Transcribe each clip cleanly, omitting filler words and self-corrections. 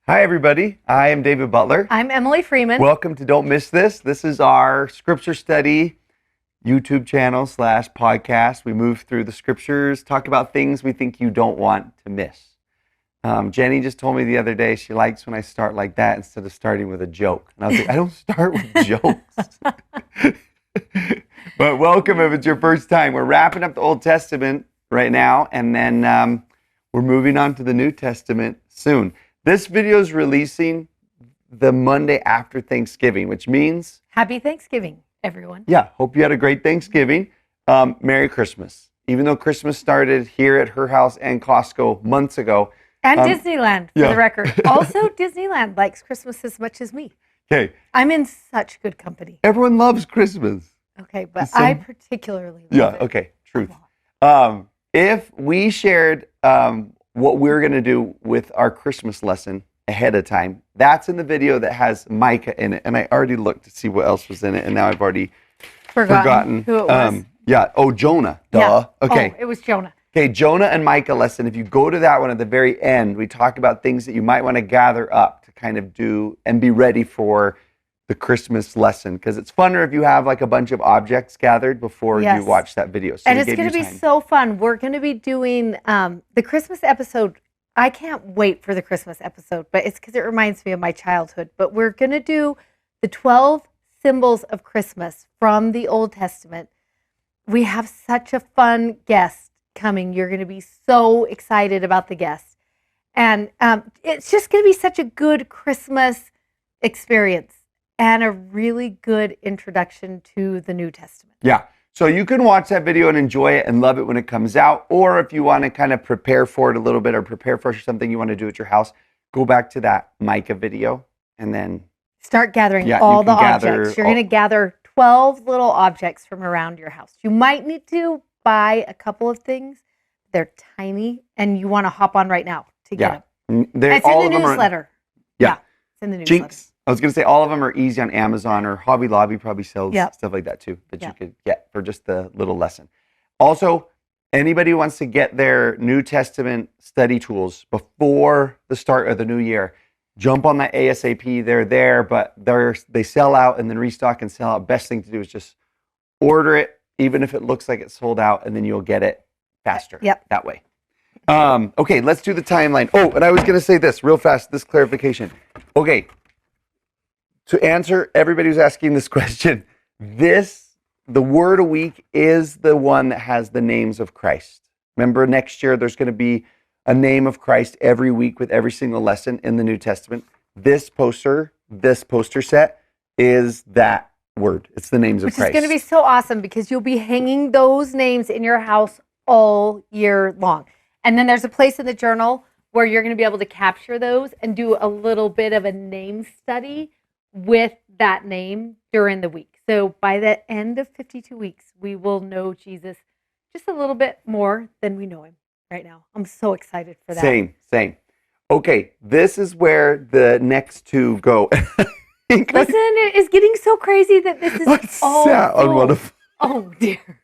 Hi, everybody. I am David Butler. I'm Emily Freeman. Welcome to Don't Miss This. This is our scripture study YouTube channel / podcast. We move through the scriptures, talk about things we think you don't want to miss. Jenny just told me the other day she likes when I start like that instead of starting with a joke. And I was like, I don't start with jokes. But welcome if it's your first time. We're wrapping up the Old Testament right now, and then we're moving on to the New Testament soon. This video is releasing the Monday after Thanksgiving, which means... Happy Thanksgiving, everyone. Yeah, hope you had a great Thanksgiving. Merry Christmas. Even though Christmas started here at her house and Costco months ago. And Disneyland, for the record. Also, Disneyland likes Christmas as much as me. Okay. I'm in such good company. Everyone loves Christmas. Okay, but I particularly love it. Yeah, okay, truth. If we shared what we're going to do with our Christmas lesson ahead of time, that's in the video that has Micah in it. And I already looked to see what else was in it, and now I've already forgotten who it was. Jonah. Duh. Yeah. Okay. Oh, it was Jonah. Okay, Jonah and Micah lesson. If you go to that one at the very end, we talk about things that you might want to gather up to kind of do and be ready for the Christmas lesson, because it's funner if you have like a bunch of objects gathered before you watch that video. So and it's going to be so fun. We're going to be doing the Christmas episode. I can't wait for the Christmas episode, but it's because it reminds me of my childhood. But we're going to do the 12 symbols of Christmas from the Old Testament. We have such a fun guest coming. You're going to be so excited about the guest. And it's just going to be such a good Christmas experience and a really good introduction to the New Testament. Yeah. So you can watch that video and enjoy it and love it when it comes out. Or if you want to kind of prepare for it a little bit or prepare for something you want to do at your house, go back to that Micah video and then start gathering all the objects. You're going to gather 12 little objects from around your house. You might need to buy a couple of things. They're tiny and you want to hop on right now to get them. It's in the newsletter. Yeah. It's in the newsletter. Jinx. I was going to say all of them are easy on Amazon, or Hobby Lobby probably sells stuff like that too, that you could get for just the little lesson. Also, anybody who wants to get their New Testament study tools before the start of the new year, jump on that ASAP. They're there, but they sell out and then restock and sell out. Best thing to do is just order it, even if it looks like it's sold out, and then you'll get it faster that way. Okay, let's do the timeline. Oh, and I was going to say this real fast, this clarification. Okay. To answer everybody who's asking this question, the word a week is the one that has the names of Christ. Remember, next year there's going to be a name of Christ every week with every single lesson in the New Testament. This poster set is that word. It's the names of Christ. Which is going to be so awesome because you'll be hanging those names in your house all year long. And then there's a place in the journal where you're going to be able to capture those and do a little bit of a name study with that name during the week. So by the end of 52 weeks, we will know Jesus just a little bit more than we know him right now. I'm so excited for that. Same. Okay, this is where the next two go. Listen, it is getting so crazy that this is oh dear.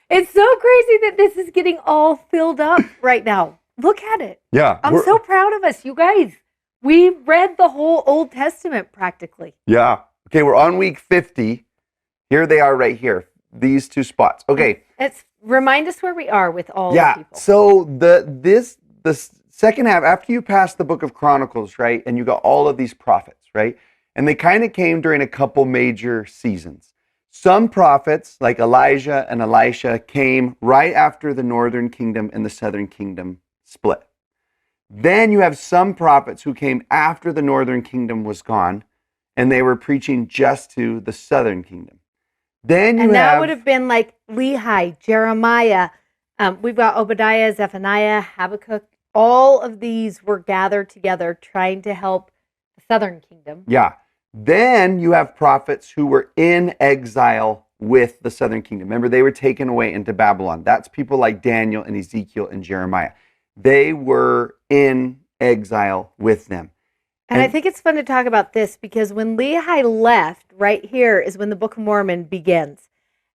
It's so crazy that this is getting all filled up right now. Look at it. Yeah. I'm so proud of us, you guys. We read the whole Old Testament practically. Yeah. Okay, we're on week 50. Here they are right here. These two spots. Okay. Remind us where we are with all the people. Yeah. So the second half, after you pass the book of Chronicles, right, and you got all of these prophets, right? And they kind of came during a couple major seasons. Some prophets, like Elijah and Elisha, came right after the northern kingdom and the southern kingdom split. Then you have some prophets who came after the northern kingdom was gone, and they were preaching just to the southern kingdom. That would have been like Lehi, Jeremiah. We've got Obadiah, Zephaniah, Habakkuk. All of these were gathered together trying to help the southern kingdom. Yeah. Then you have prophets who were in exile with the southern kingdom. Remember, they were taken away into Babylon. That's people like Daniel and Ezekiel and Jeremiah. They were in exile with them. And I think it's fun to talk about this because when Lehi left, right here is when the Book of Mormon begins.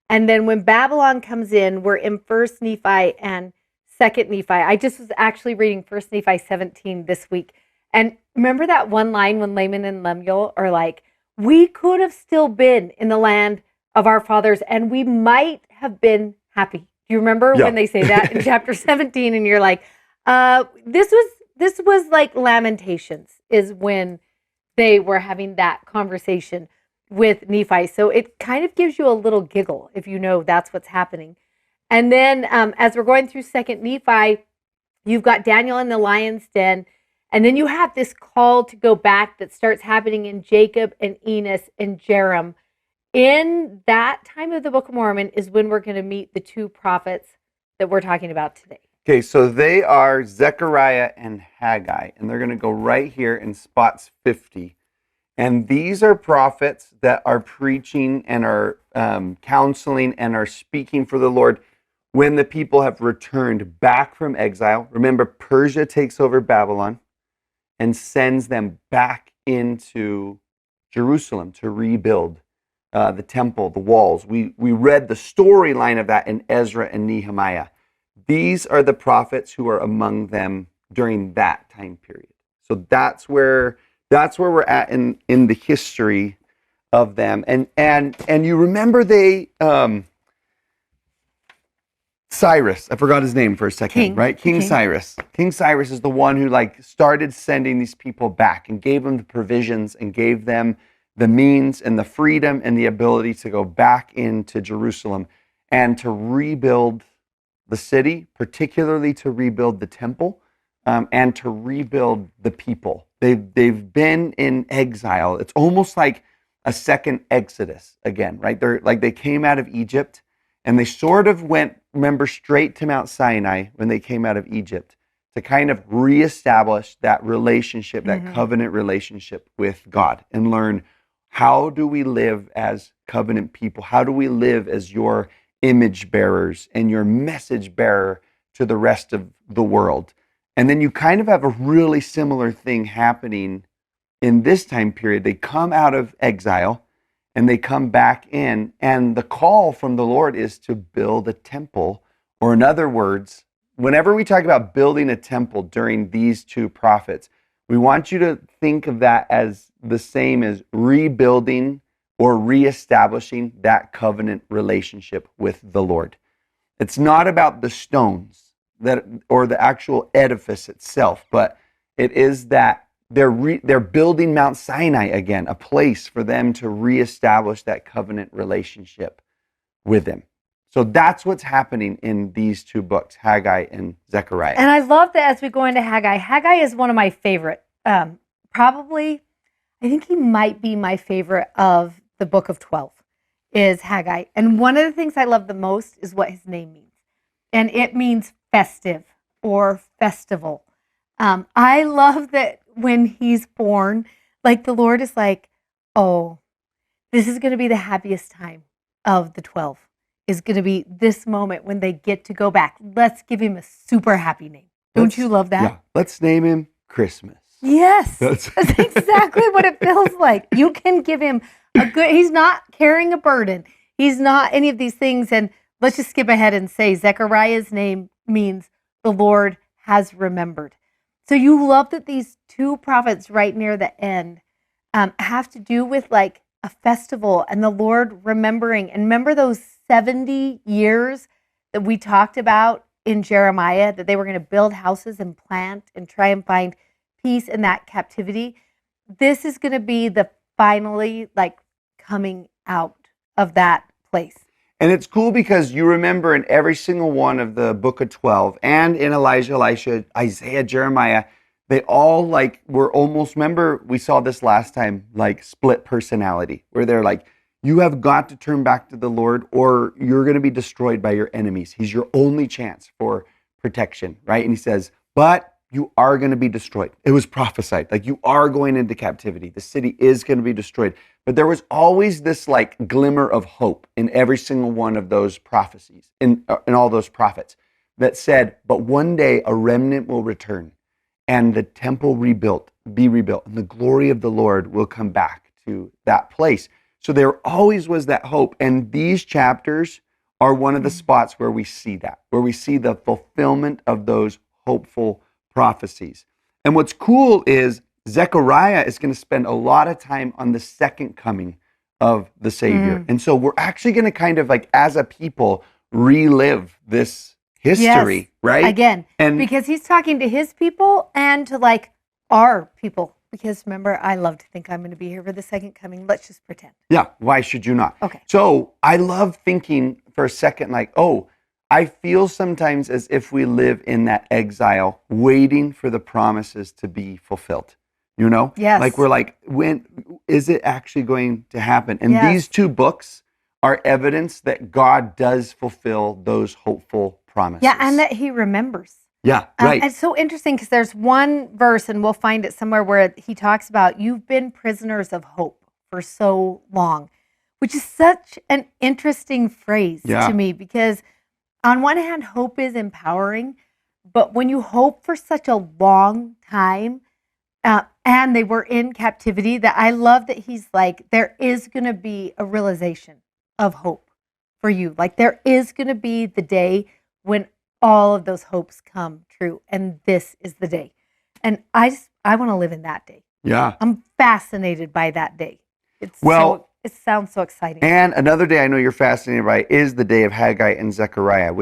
And then when Babylon comes in, we're in 1st Nephi and 2nd Nephi. I just was actually reading 1st Nephi 17 this week. And remember that one line when Laman and Lemuel are like, we could have still been in the land of our fathers and we might have been happy. Do you remember when they say that in chapter 17? And you're like, this was like Lamentations, is when they were having that conversation with Nephi. So it kind of gives you a little giggle if you know that's what's happening. And then as we're going through Second Nephi, you've got Daniel in the lion's den. And then you have this call to go back that starts happening in Jacob and Enos and Jerem. In that time of the Book of Mormon is when we're going to meet the two prophets that we're talking about today. Okay, so they are Zechariah and Haggai, and they're going to go right here in spots 50. And these are prophets that are preaching and are counseling and are speaking for the Lord when the people have returned back from exile. Remember, Persia takes over Babylon and sends them back into Jerusalem to rebuild the temple, the walls. We read the storyline of that in Ezra and Nehemiah. These are the prophets who are among them during that time period. So that's where we're at in the history of them. And you remember Cyrus, I forgot his name for a second, right? King Cyrus. King Cyrus is the one who started sending these people back and gave them the provisions and gave them the means and the freedom and the ability to go back into Jerusalem and to rebuild the city, particularly to rebuild the temple, and to rebuild the people. They've been in exile. It's almost like a second Exodus again, right? They came out of Egypt and they sort of went, remember, straight to Mount Sinai when they came out of Egypt to kind of reestablish that relationship, that covenant relationship with God, and learn, how do we live as covenant people? How do we live as your image bearers and your message bearer to the rest of the world? And then you kind of have a really similar thing happening in this time period. They come out of exile and they come back in, and the call from the Lord is to build a temple. Or in other words, whenever we talk about building a temple during these two prophets, we want you to think of that as the same as rebuilding or reestablishing that covenant relationship with the Lord. It's not about the stones or the actual edifice itself, but it is that they're building Mount Sinai again, a place for them to reestablish that covenant relationship with him. So that's what's happening in these two books, Haggai and Zechariah. And I love that as we go into Haggai. Haggai is one of my favorite. Probably, I think he might be my favorite of the book of 12, is Haggai. And one of the things I love the most is what his name means. And it means festive or festival. I love that when he's born, the Lord is like, oh, this is going to be the happiest time of the 12. Is going to be this moment when they get to go back. Let's give him a super happy name. Don't you love that? Yeah. Let's name him Christmas. Yes. That's exactly what it feels like. You can give him he's not carrying a burden. He's not any of these things. And let's just skip ahead and say Zechariah's name means the Lord has remembered. So you love that these two prophets right near the end have to do with a festival and the Lord remembering. And remember those 70 years that we talked about in Jeremiah, that they were going to build houses and plant and try and find peace in that captivity. This is going to be the finally coming out of that place. And it's cool because you remember in every single one of the book of 12 and in Elijah, Elisha, Isaiah, Jeremiah, they all were almost, remember we saw this last time, split personality, where they're you have got to turn back to the Lord or you're going to be destroyed by your enemies. He's your only chance for protection, right? And he says, but you are going to be destroyed. It was prophesied, you are going into captivity. The city is going to be destroyed. But there was always this glimmer of hope in every single one of those prophecies, in all those prophets, that said, but one day a remnant will return and the temple be rebuilt, and the glory of the Lord will come back to that place. So there always was that hope. And these chapters are one of the spots where we see that, where we see the fulfillment of those hopeful prophecies. And what's cool is Zechariah is going to spend a lot of time on the second coming of the Savior. And so we're actually going to kind of like, as a people, relive this history, Yes, right? again, And because he's talking to his people and to like our people. Because remember, I love to think I'm going to be here for the second coming. Let's just pretend. yeah, why should you not? Okay. So I love thinking for a second, like, oh, I feel sometimes as if we live in that exile, waiting for the promises to be fulfilled. You know? Yes. Like we're like, when is it actually going to happen? And Yes. these two books are evidence that God does fulfill those hopeful promises. Yeah, and that he remembers. Yeah, right. It's so interesting because there's one verse, and we'll find it somewhere, where he talks about you've been prisoners of hope for so long, which is such an interesting phrase to me, because on one hand, hope is empowering, but when you hope for such a long time, and they were in captivity, that I love that he's like, there is going to be a realization of hope for you. Like there is going to be the day when all of those hopes come true. And this is the day. And I want to live in that day. Yeah. I'm fascinated by that day. It sounds so exciting. And another day I know you're fascinated by is the day of Haggai and Zechariah,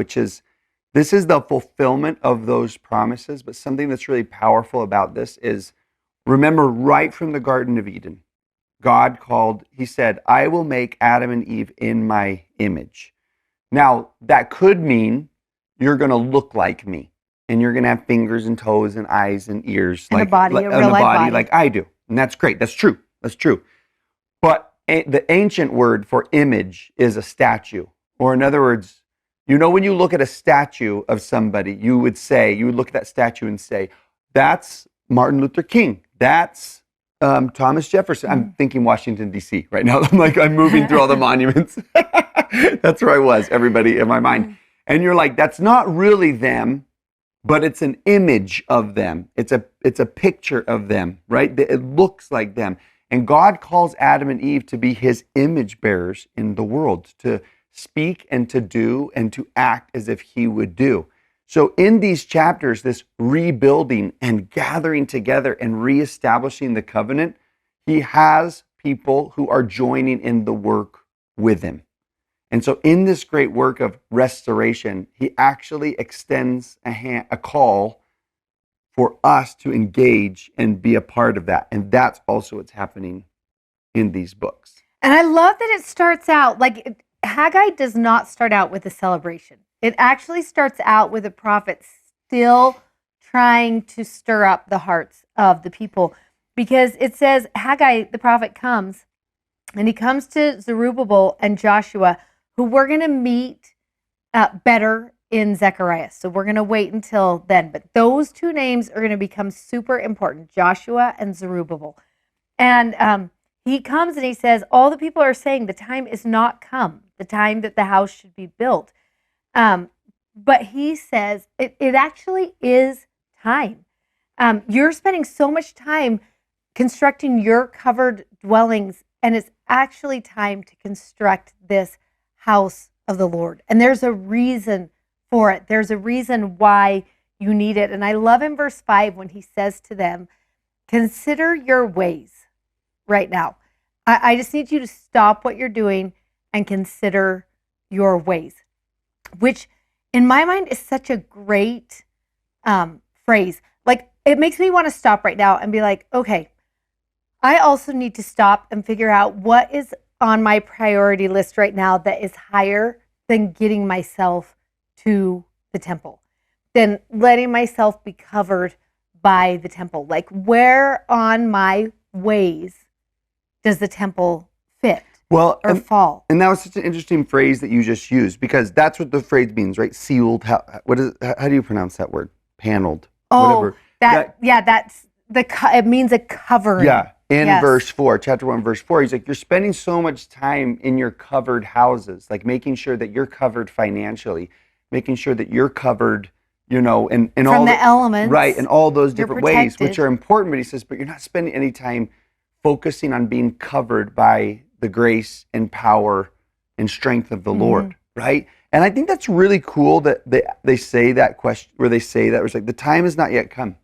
this is the fulfillment of those promises. But something that's really powerful about this is, remember, right from the Garden of Eden, God he said, I will make Adam and Eve in my image. Now, that could mean you're going to look like me, and you're going to have fingers and toes and eyes and ears, and like a body, a real life body, like I do. And that's great. That's true. That's true. But the ancient word for image is a statue. Or in other words, you know, when you look at a statue of somebody, you would look at that statue and say, that's Martin Luther King. That's Thomas Jefferson. I'm thinking Washington, D.C. right now. I'm moving through all the monuments. That's where I was, everybody, in my mind. And you're like, that's not really them, but it's an image of them. It's a picture of them, right? It looks like them. And God calls Adam and Eve to be his image bearers in the world, to speak and to do and to act as if he would do. So in these chapters, this rebuilding and gathering together and reestablishing the covenant, he has people who are joining in the work with him. And so in this great work of restoration, he actually extends a call for us to engage and be a part of that. And that's also what's happening in these books. And I love that it starts out, like Haggai does not start out with a celebration. It actually starts out with a prophet still trying to stir up the hearts of the people. Because it says Haggai, the prophet, comes, and he comes to Zerubbabel and Joshua, who we're going to meet better in Zechariah. So we're going to wait until then. But those two names are going to become super important, Joshua and Zerubbabel. And he comes and he says, all the people are saying the time is not come, the time that the house should be built. But he says it actually is time. You're spending so much time constructing your covered dwellings, and it's actually time to construct this house of the Lord. And there's a reason for it. There's a reason why you need it. And I love in verse 5 when he says to them, consider your ways right now. I just need you to stop what you're doing and consider your ways, which in my mind is such a great phrase. Like, it makes me want to stop right now and be like, okay, I also need to stop and figure out what is on my priority list right now that is higher than getting myself to the temple, than letting myself be covered by the temple. Like, where on my ways does the temple fit or fall? And that was such an interesting phrase that you just used, because that's what the phrase means, right? Sealed. How do you pronounce that word? Paneled. Oh, whatever. That's it means a covering. Yeah. In verse 4, chapter 1, verse 4, he's like, you're spending so much time in your covered houses, like making sure that you're covered financially, making sure that you're covered, you know, and from all the elements. Right, in all those different ways, protected. which are important. But he says, but you're not spending any time focusing on being covered by the grace and power and strength of the Lord, right? And I think that's really cool that they say that question, where they say that, where it's like, the time has not yet come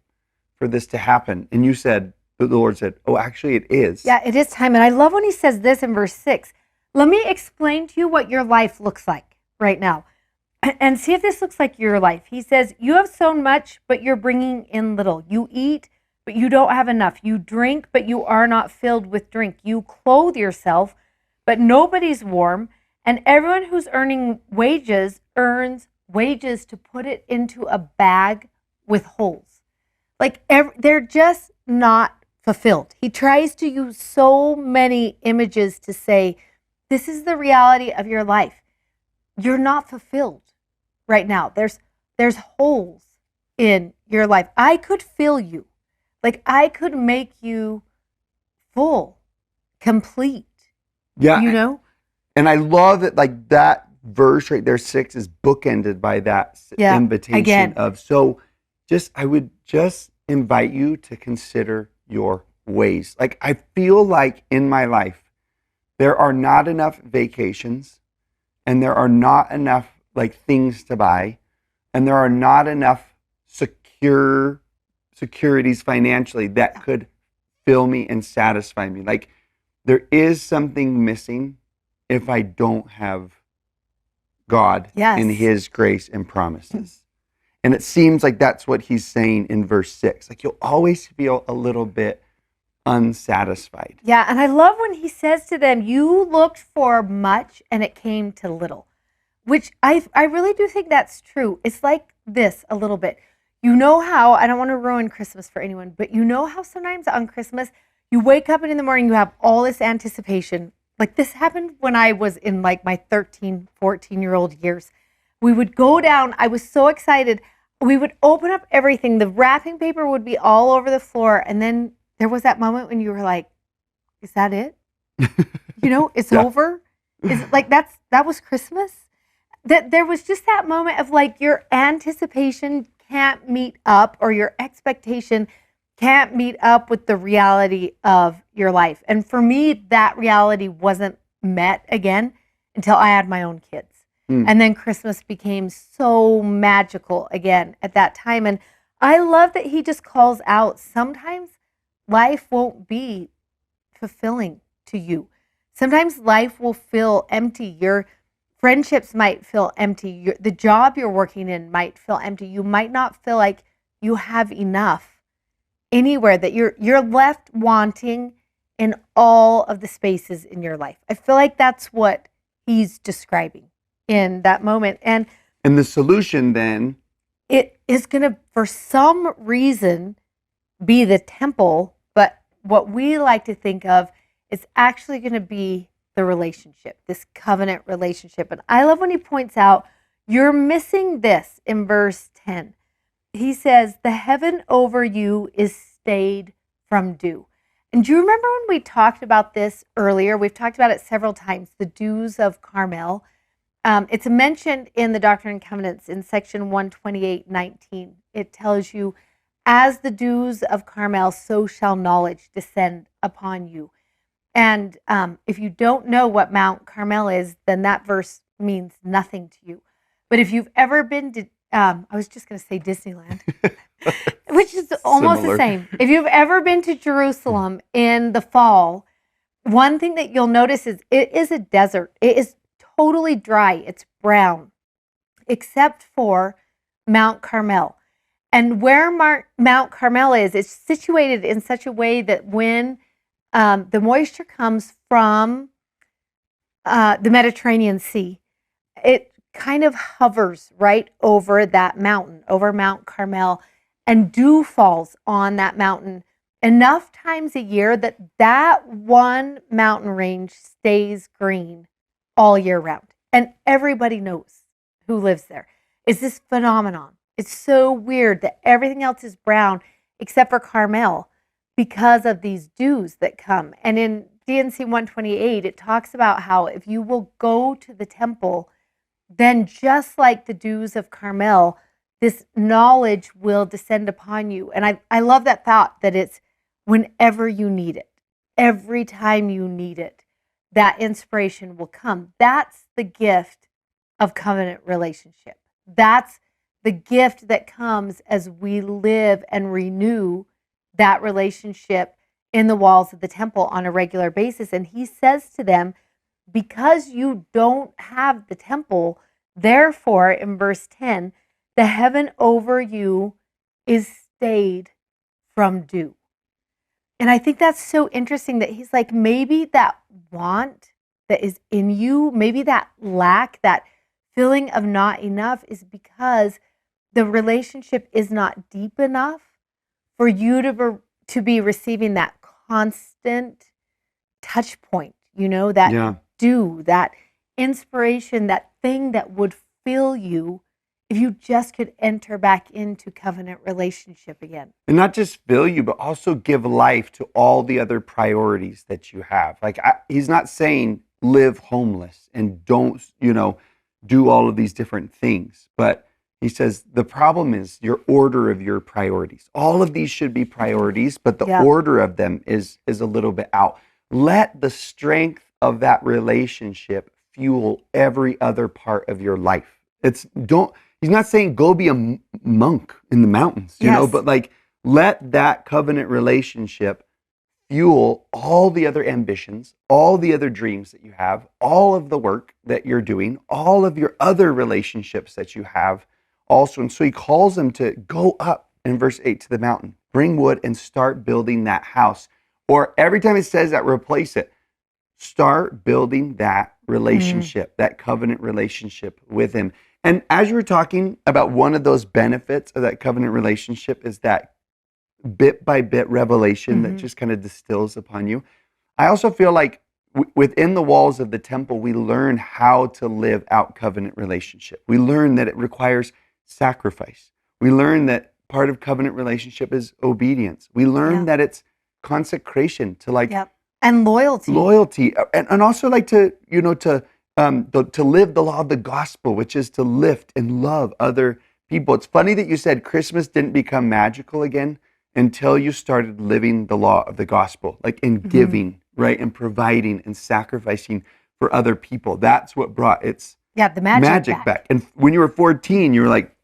for this to happen. And you said, the Lord said, oh, actually it is. Yeah, it is time. And I love when he says this in verse 6. Let me explain to you what your life looks like right now. And see if this looks like your life. He says, you have sown much, but you're bringing in little. You eat, but you don't have enough. You drink, but you are not filled with drink. You clothe yourself, but nobody's warm. And everyone who's earning wages earns wages to put it into a bag with holes. Like they're just not fulfilled. He tries to use so many images to say, this is the reality of your life. You're not fulfilled right now. There's holes in your life. I could fill you. Like I could make you full, complete. Yeah. You know? And I love that, like that verse right there, 6 is bookended by that invitation again. of, so I would just invite you to consider your ways. Like I feel like in my life, there are not enough vacations and there are not enough like things to buy and there are not enough securities financially that could fill me and satisfy me. Like there is something missing if I don't have God in his grace and promises. And it seems like that's what he's saying in verse 6. Like you'll always feel a little bit unsatisfied. Yeah, and I love when he says to them, you looked for much and it came to little, which I really do think that's true. It's like this a little bit. You know how, I don't want to ruin Christmas for anyone, but you know how sometimes on Christmas, you wake up and in the morning, you have all this anticipation. Like this happened when I was in like my 13, 14-year-old years. We would go down. I was so excited. We would open up everything. The wrapping paper would be all over the floor. And then there was that moment when you were like, is that it? You know, it's over. Is it like that was Christmas? That there was just that moment of like your anticipation can't meet up or your expectation can't meet up with the reality of your life. And for me, that reality wasn't met again until I had my own kids. And then Christmas became so magical again at that time. And I love that he just calls out, sometimes life won't be fulfilling to you. Sometimes life will feel empty. Your friendships might feel empty. The job you're working in might feel empty. You might not feel like you have enough anywhere, that you're left wanting in all of the spaces in your life. I feel like that's what he's describing in that moment. And the solution then, it is going to, for some reason, be the temple, but what we like to think of is actually going to be the relationship, this covenant relationship. And I love when he points out, you're missing this in verse 10. He says, the heaven over you is stayed from dew. And do you remember when we talked about this earlier? We've talked about it several times, the dews of Carmel. It's mentioned in the Doctrine and Covenants in section 128:19. It tells you, as the dews of Carmel, so shall knowledge descend upon you. And if you don't know what Mount Carmel is, then that verse means nothing to you. But if you've ever been to, I was just going to say Disneyland, which is almost Similar. the same. If you've ever been to Jerusalem in the fall, one thing that you'll notice is it is a desert. It is totally dry. It's brown, except for Mount Carmel. And where Mount Carmel is, it's situated in such a way that when the moisture comes from the Mediterranean Sea, it kind of hovers right over that mountain, over Mount Carmel, and dew falls on that mountain enough times a year that that one mountain range stays green all year round. And everybody knows who lives there. It's this phenomenon. It's so weird that everything else is brown except for Carmel because of these dews that come. And in D&C 128, it talks about how if you will go to the temple, then just like the dews of Carmel, this knowledge will descend upon you. And I love that thought that it's whenever you need it, every time you need it, that inspiration will come. That's the gift of covenant relationship. That's the gift that comes as we live and renew that relationship in the walls of the temple on a regular basis. And he says to them, because you don't have the temple, therefore, in verse 10, the heaven over you is stayed from dew. And I think that's so interesting that he's like, maybe that want that is in you, maybe that lack, that feeling of not enough is because the relationship is not deep enough for you to be receiving that constant touch point, that dew, that inspiration, that thing that would fill you if you just could enter back into covenant relationship again. And not just fill you, but also give life to all the other priorities that you have. Like he's not saying live homeless and don't, do all of these different things. But he says the problem is your order of your priorities. All of these should be priorities, but the order of them is a little bit out. Let the strength of that relationship fuel every other part of your life. He's not saying go be a monk in the mountains, but like let that covenant relationship fuel all the other ambitions, all the other dreams that you have, all of the work that you're doing, all of your other relationships that you have also. And so he calls them to go up in verse 8 to the mountain, bring wood and start building that house. Or every time it says that, replace it. Start building that relationship, that covenant relationship with him. And as you were talking about, one of those benefits of that covenant relationship is that bit by bit revelation that just kind of distills upon you. I also feel like within the walls of the temple, we learn how to live out covenant relationship. We learn that it requires sacrifice. We learn that part of covenant relationship is obedience. We learn that it's consecration to and loyalty, and also like to live the law of the gospel, which is to lift and love other people. It's funny that you said Christmas didn't become magical again until you started living the law of the gospel, like in giving, right, and providing and sacrificing for other people. That's what brought its the magic back. And when you were 14, you were like,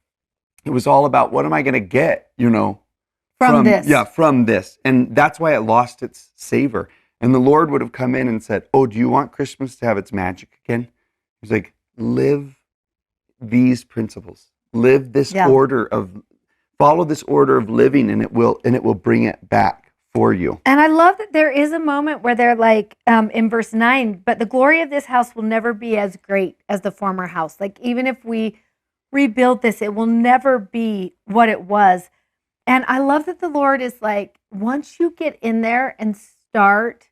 it was all about what am I going to get, from this. Yeah, from this. And that's why it lost its savor. And the Lord would have come in and said, oh, do you want Christmas to have its magic again? He's like, live these principles. Live this follow this order of living, and it will bring it back for you. And I love that there is a moment where they're like, in verse 9, but the glory of this house will never be as great as the former house. Like, even if we rebuild this, it will never be what it was. And I love that the Lord is like, once you get in there and start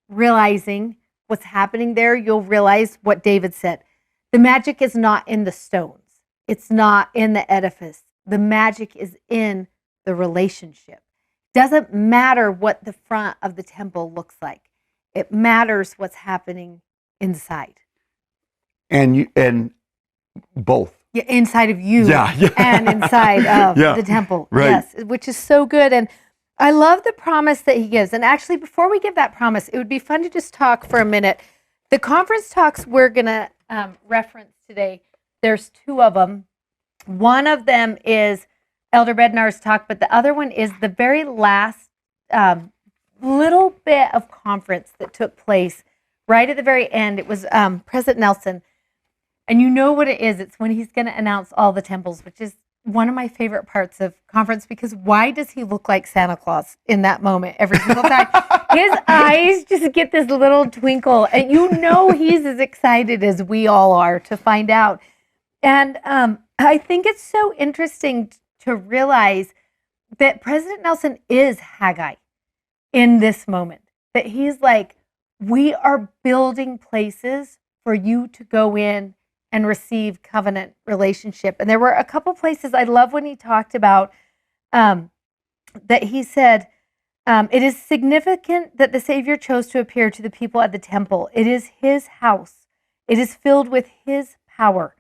realizing what's happening there, you'll realize what David said. The magic is not in the stones. It's not in the edifice. The magic is in the relationship. Doesn't matter what the front of the temple looks like. It matters what's happening inside. And both. Yeah, inside of you and inside of the temple. Right. Yes, which is so good. And I love the promise that he gives. And actually, before we give that promise, it would be fun to just talk for a minute. The conference talks we're going to reference today, there's two of them. One of them is Elder Bednar's talk, but the other one is the very last little bit of conference that took place right at the very end. It was President Nelson. And you know what it is. It's when he's going to announce all the temples, which is one of my favorite parts of conference, because why does he look like Santa Claus in that moment every single time? His eyes just get this little twinkle, and he's as excited as we all are to find out. And I think it's so interesting to realize that President Nelson is Haggai in this moment, that he's like, we are building places for you to go in and receive covenant relationship. And there were a couple places I love when he talked about that he said, it is significant that the Savior chose to appear to the people at the temple. It is his house. It is filled with his power.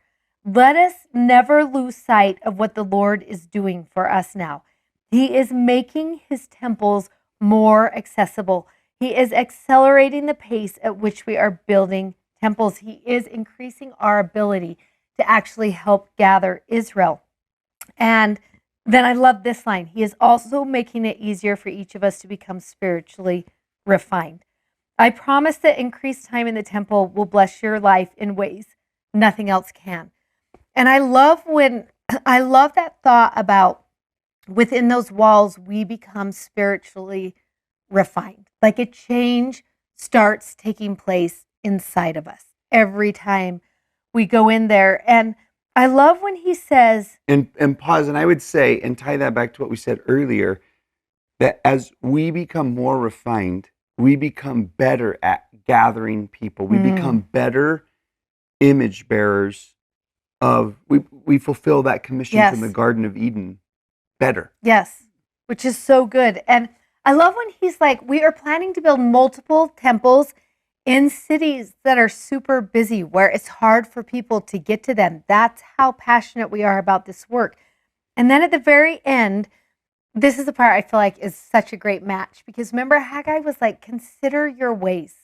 Let us never lose sight of what the Lord is doing for us now. He is making his temples more accessible. He is accelerating the pace at which we are building temples. He is increasing our ability to actually help gather Israel. And Then I love this line. He is also making it easier for each of us to become spiritually refined. I promise that increased time in the temple will bless your life in ways nothing else can. And I love that thought about within those walls, we become spiritually refined. Like a change starts taking place inside of us every time we go in there. And I love when he says, and pause, and I would say, and tie that back to what we said earlier, that as we become more refined, we become better at gathering people. We become better image bearers of, we fulfill that commission from the Garden of Eden better. Yes, which is so good. And I love when he's like, we are planning to build multiple temples in cities that are super busy, where it's hard for people to get to them. That's how passionate we are about this work. And then at the very end, this is the part I feel like is such a great match, because remember, Haggai was like, consider your ways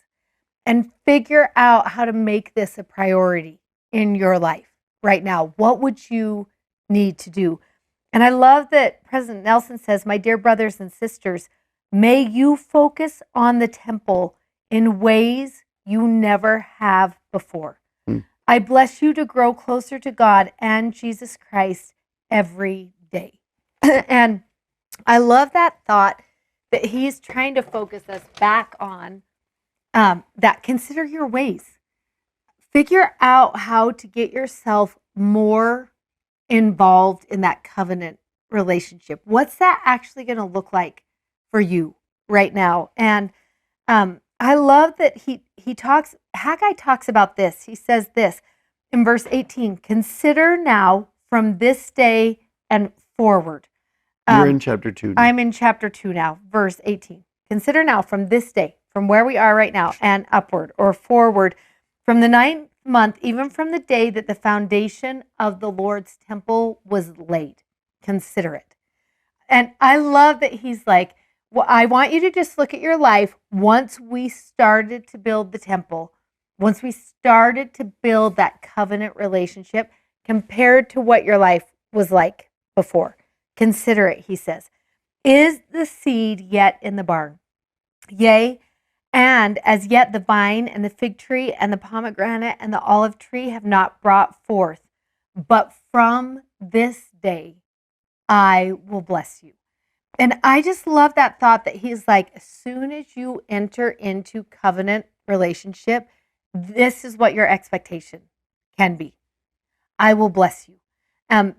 and figure out how to make this a priority in your life right now. What would you need to do? And I love that President Nelson says, my dear brothers and sisters, may you focus on the temple in ways you never have before. I bless you to grow closer to God and Jesus Christ every day. And I love that thought that he's trying to focus us back on that. Consider your ways. Figure out how to get yourself more involved in that covenant relationship. What's that actually going to look like for you right now? And I love that Haggai talks about this. He says this in verse 18, consider now from this day and forward. You're in chapter 2 now. I'm in chapter 2 now, verse 18. Consider now from this day, from where we are right now, and upward or forward, from the 9th month, even from the day that the foundation of the Lord's temple was laid. Consider it. And I love that he's like, well, I want you to just look at your life once we started to build the temple, once we started to build that covenant relationship compared to what your life was like before. Consider it, he says. Is the seed yet in the barn? Yea, and as yet the vine and the fig tree and the pomegranate and the olive tree have not brought forth. But from this day I will bless you. And I just love that thought that he's like, as soon as you enter into covenant relationship, this is what your expectation can be. I will bless you.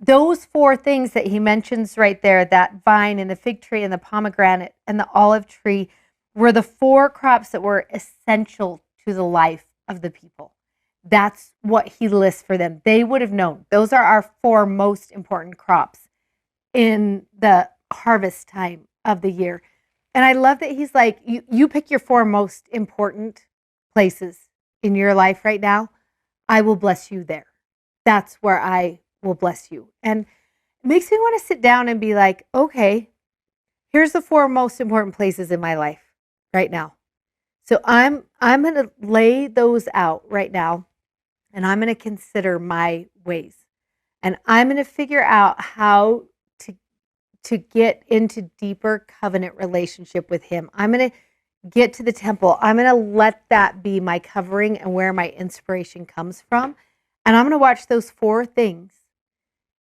Those 4 things that he mentions right there, that vine and the fig tree and the pomegranate and the olive tree, were the 4 crops that were essential to the life of the people. That's what he lists for them. They would have known. Those are our 4 most important crops in the harvest time of the year. And I love that he's like, you pick your 4 most important places in your life right now. I will bless you there. That's where I will bless you. And it makes me want to sit down and be like, okay, here's the 4 most important places in my life right now. So I'm going to lay those out right now, and I'm going to consider my ways. And I'm going to figure out how to get into deeper covenant relationship with him. I'm going to get to the temple. I'm going to let that be my covering and where my inspiration comes from. And I'm going to watch those 4 things.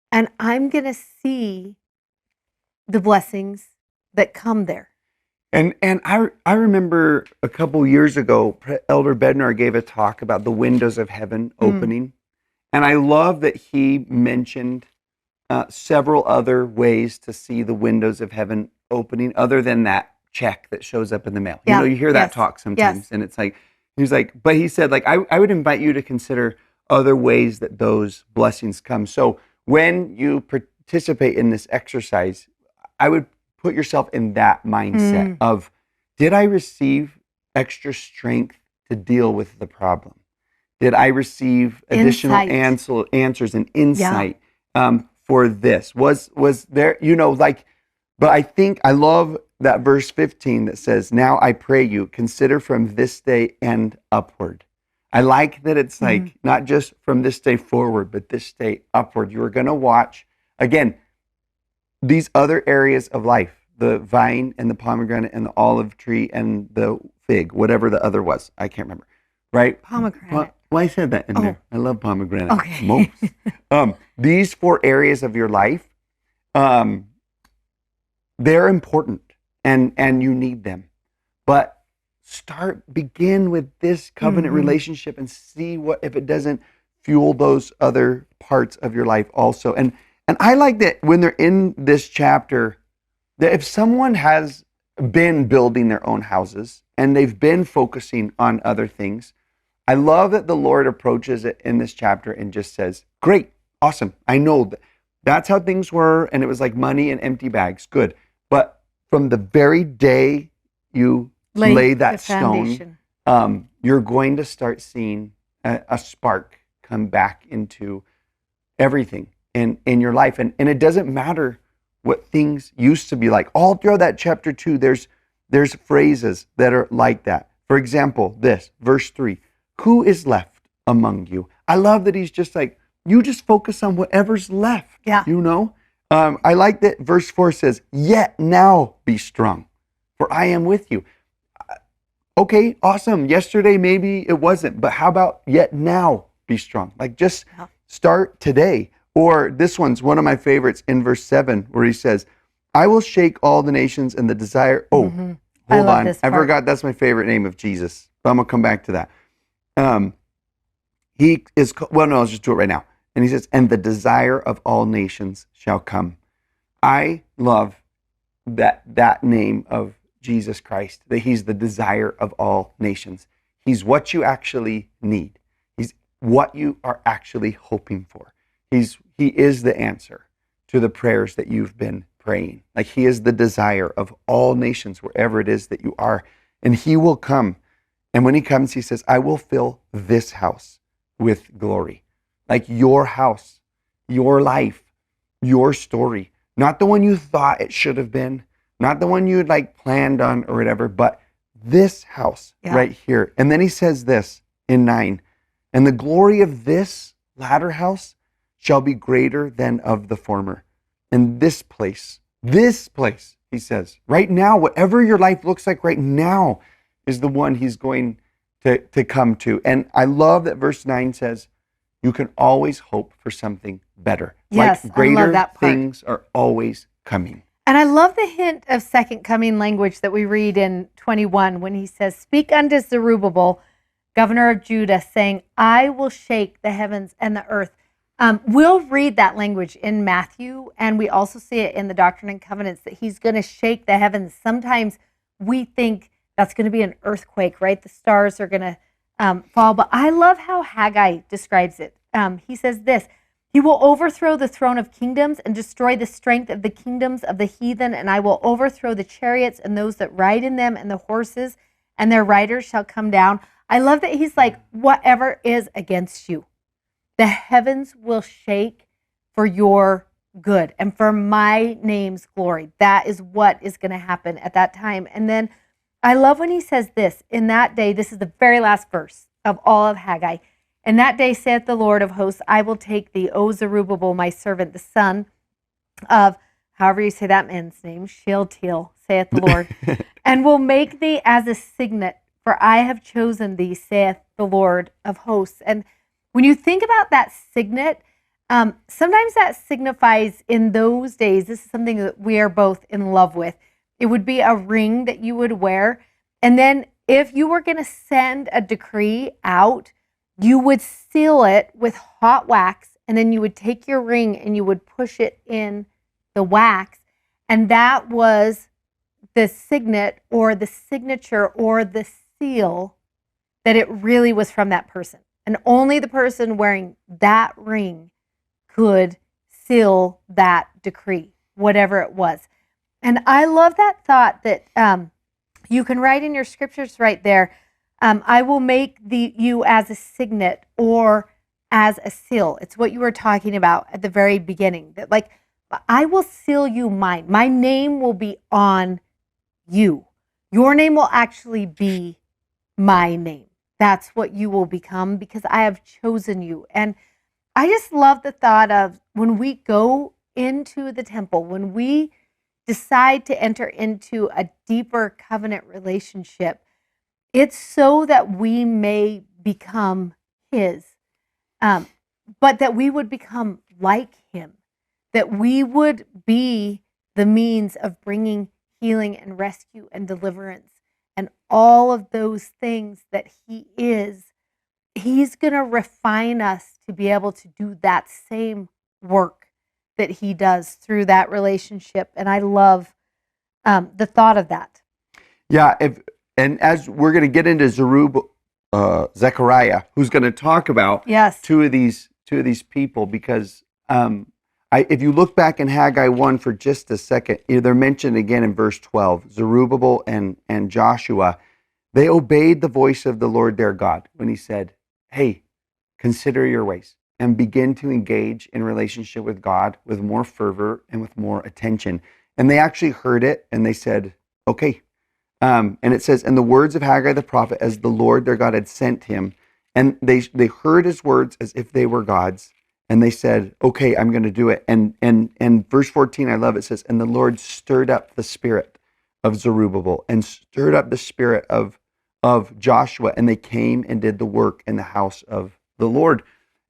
And I'm going to see the blessings that come there. And I remember a couple years ago, Elder Bednar gave a talk about the windows of heaven opening. And I love that he mentioned several other ways to see the windows of heaven opening other than that check that shows up in the mail. Yeah. You hear that talk sometimes. And it's like, but he said, like, I would invite you to consider other ways that those blessings come. So when you participate in this exercise, I would put yourself in that mindset of, did I receive extra strength to deal with the problem? Did I receive additional answers and insight for this? Was there, but I think I love that verse 15 that says, now I pray you, consider from this day and upward. I like that it's like, not just from this day forward, but this day upward. You are going to watch, again, these other areas of life, the vine and the pomegranate and the olive tree and the fig, whatever the other was. I can't remember. Right? Pomegranate. Well, I said that in there. I love pomegranate. Okay. Most. These 4 areas of your life, they're important and you need them. But begin with this covenant relationship and see what if it doesn't fuel those other parts of your life also. And I like that when they're in this chapter, that if someone has been building their own houses and they've been focusing on other things, I love that the Lord approaches it in this chapter and just says, great, awesome. I know that's how things were, and it was like money and empty bags. Good. But from the very day you lay that stone, you're going to start seeing a spark come back into everything in your life. And it doesn't matter what things used to be like. All through that chapter 2, there's phrases that are like that. For example, this, verse 3, who is left among you? I love that he's just like, you just focus on whatever's left, you know? I like that verse 4 says, yet now be strong, for I am with you. Okay, awesome. Yesterday, maybe it wasn't, but how about yet now be strong? Like just start today. Or this one's one of my favorites in verse 7, where he says, I will shake all the nations and the desire. Oh, hold on. I forgot that's my favorite name of Jesus. But I'm going to come back to that. He is, well, no, I'll just do it right now. And he says, and the desire of all nations shall come. I love that name of Jesus Christ, that he's the desire of all nations. He's what you actually need. He's what you are actually hoping for. He is the answer to the prayers that you've been praying. Like he is the desire of all nations, wherever it is that you are. And he will come. And when he comes, he says, I will fill this house with glory. Like your house, your life, your story. Not the one you thought it should have been. Not the one you like planned on or whatever, but this house right here. And then he says this in 9, and the glory of this latter house shall be greater than of the former. And this place, he says, right now, whatever your life looks like right now is the one he's going to come to. And I love that verse 9 says, you can always hope for something better. Yes, like greater I love that part. Things are always coming. And I love the hint of second coming language that we read in 21 when he says, speak unto Zerubbabel, governor of Judah, saying, I will shake the heavens and the earth. We'll read that language in Matthew, and we also see it in the Doctrine and Covenants that he's going to shake the heavens. Sometimes we think that's going to be an earthquake, right? The stars are going to fall. But I love how Haggai describes it. He says this, he will overthrow the throne of kingdoms and destroy the strength of the kingdoms of the heathen, and I will overthrow the chariots and those that ride in them, and the horses and their riders shall come down. I love that he's like, whatever is against you, the heavens will shake for your good and for my name's glory. That is what is going to happen at that time. And then I love when he says this, in that day, this is the very last verse of all of Haggai. In that day, saith the Lord of hosts, I will take thee, O Zerubbabel, my servant, the son of, however you say that man's name, Shealtiel, saith the Lord, and will make thee as a signet, for I have chosen thee, saith the Lord of hosts. And when you think about that signet, sometimes that signifies in those days, this is something that we are both in love with. It would be a ring that you would wear. And then if you were going to send a decree out, you would seal it with hot wax, and then you would take your ring and you would push it in the wax. And that was the signet or the signature or the seal that it really was from that person. And only the person wearing that ring could seal that decree, whatever it was. And I love that thought that you can write in your scriptures right there, I will make you as a signet or as a seal. It's what you were talking about at the very beginning. That like, I will seal you mine. My name will be on you. Your name will actually be my name. That's what you will become because I have chosen you. And I just love the thought of when we go into the temple, when we decide to enter into a deeper covenant relationship, it's so that we may become his, but that we would become like him, that we would be the means of bringing healing and rescue and deliverance and all of those things that he is. He's going to refine us to be able to do that same work that he does through that relationship. And I love the thought of that. Yeah, and as we're going to get into Zechariah, who's going to talk about two of these people, because if you look back in Haggai 1 for just a second, they're mentioned again in verse 12. Zerubbabel and Joshua, they obeyed the voice of the Lord their God when he said, hey, consider your ways and begin to engage in relationship with God with more fervor and with more attention. And they actually heard it and they said, okay. And it says, and the words of Haggai the prophet, as the Lord their God had sent him, and they heard his words as if they were God's, and they said, okay, I'm going to do it. And verse 14, I love it, says, and the Lord stirred up the spirit of Zerubbabel and stirred up the spirit of Joshua, and they came and did the work in the house of the Lord.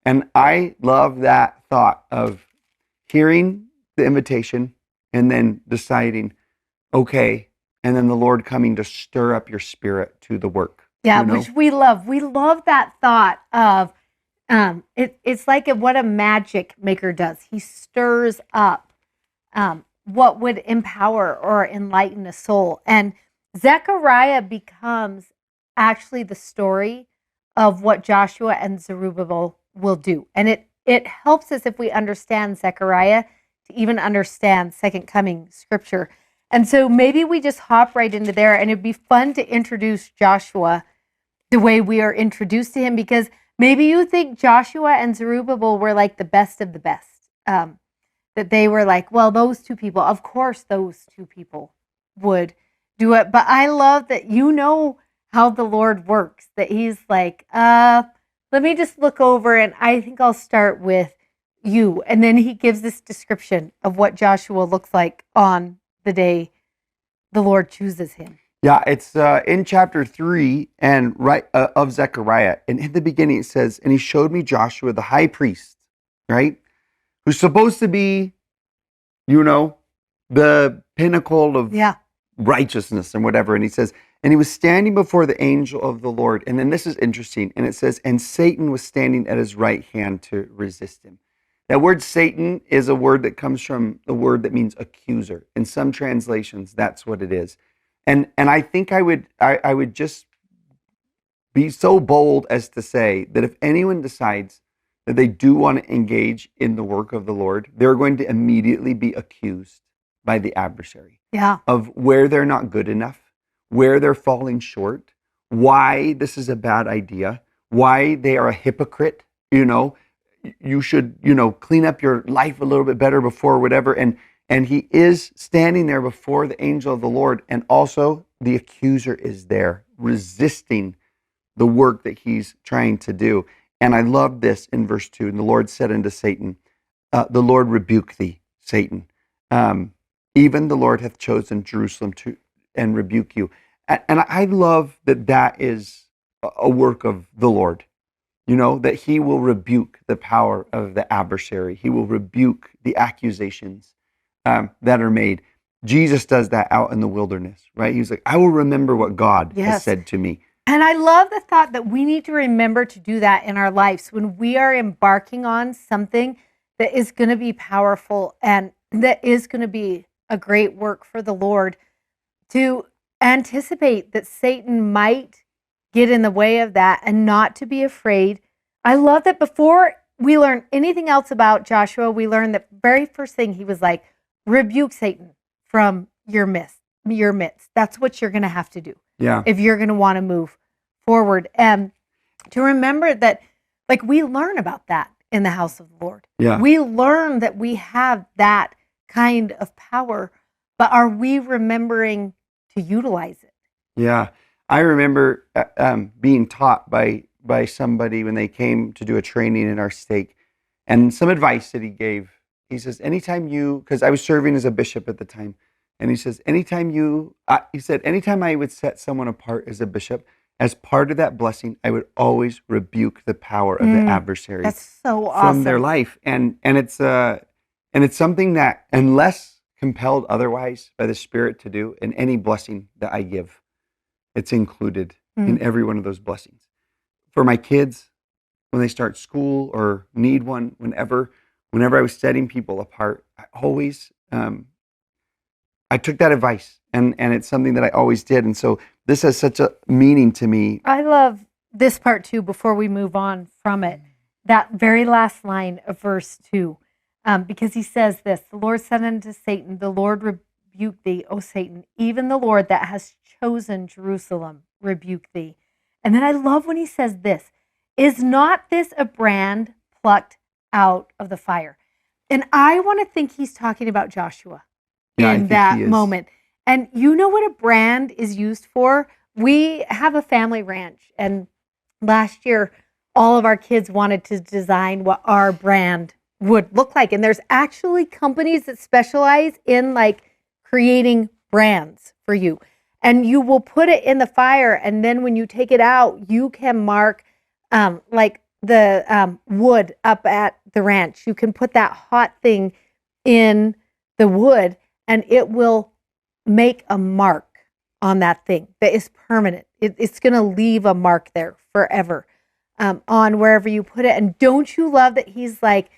And I love that thought of hearing the invitation and then deciding, okay, and then the Lord coming to stir up your spirit to the work. Yeah, which we love. We love that thought of, it's like what a magic maker does. He stirs up what would empower or enlighten a soul. And Zechariah becomes actually the story of what Joshua and Zerubbabel will do. And it helps us, if we understand Zechariah, to even understand Second Coming scripture. And so maybe we just hop right into there, and it'd be fun to introduce Joshua the way we are introduced to him, because maybe you think Joshua and Zerubbabel were like the best of the best, that they were like, well, those two people, of course those two people would do it. But I love that you know how the Lord works, that he's like, let me just look over, and I think I'll start with you. And then he gives this description of what Joshua looks like on the day the Lord chooses him. Yeah, it's in chapter 3 and of Zechariah. And in the beginning it says, and he showed me Joshua, the high priest, right? Who's supposed to be, the pinnacle of righteousness and whatever. And he says, and he was standing before the angel of the Lord. And then this is interesting. And it says, and Satan was standing at his right hand to resist him. That word Satan is a word that comes from the word that means accuser. In some translations, that's what it is. And I think I would just be so bold as to say that if anyone decides that they do want to engage in the work of the Lord, they're going to immediately be accused by the adversary of where they're not good enough, where they're falling short, why this is a bad idea, why they are a hypocrite, you should, clean up your life a little bit better before whatever. And he is standing there before the angel of the Lord. And also the accuser is there resisting the work that he's trying to do. And I love this in verse 2. And the Lord said unto Satan, the Lord rebuke thee, Satan. Even the Lord hath chosen Jerusalem and rebuke you. And I love that is a work of the Lord. That he will rebuke the power of the adversary. He will rebuke the accusations that are made. Jesus does that out in the wilderness, right? He's like, I will remember what God has said to me. And I love the thought that we need to remember to do that in our lives when we are embarking on something that is going to be powerful and that is going to be a great work for the Lord, to anticipate that Satan might get in the way of that and not to be afraid. I love that before we learn anything else about Joshua, we learn that very first thing he was like, rebuke Satan from your midst. That's what you're going to have to do. Yeah. If you're going to want to move forward. And to remember that, like, we learn about that in the house of the Lord. Yeah. We learn that we have that kind of power, but are we remembering to utilize it? Yeah. I remember being taught by somebody when they came to do a training in our stake, and some advice that he gave anytime you, because I was serving as a bishop at the time, and he says, anytime I would set someone apart as a bishop, as part of that blessing, I would always rebuke the power of the adversary That's so from their awesome. life. And it's something that, unless compelled otherwise by the Spirit to do, in any blessing that I give, it's included in every one of those blessings. For my kids, when they start school or need one, whenever I was setting people apart, I always I took that advice, and it's something that I always did. And so this has such a meaning to me. I love this part too, before we move on from it, that very last line of verse 2, because he says this, the Lord said unto Satan, the Lord rebuke thee, O Satan, even the Lord that has chosen Jerusalem rebuke thee. And then I love when he says this, is not this a brand plucked out of the fire? And I want to think he's talking about Joshua in that moment. And you know what a brand is used for? We have a family ranch, and last year, all of our kids wanted to design what our brand would look like. And there's actually companies that specialize in like creating brands for you. And you will put it in the fire, and then when you take it out, you can mark like the wood up at the ranch. You can put that hot thing in the wood, and it will make a mark on that thing that is permanent. It's going to leave a mark there forever on wherever you put it. And don't you love that he's like,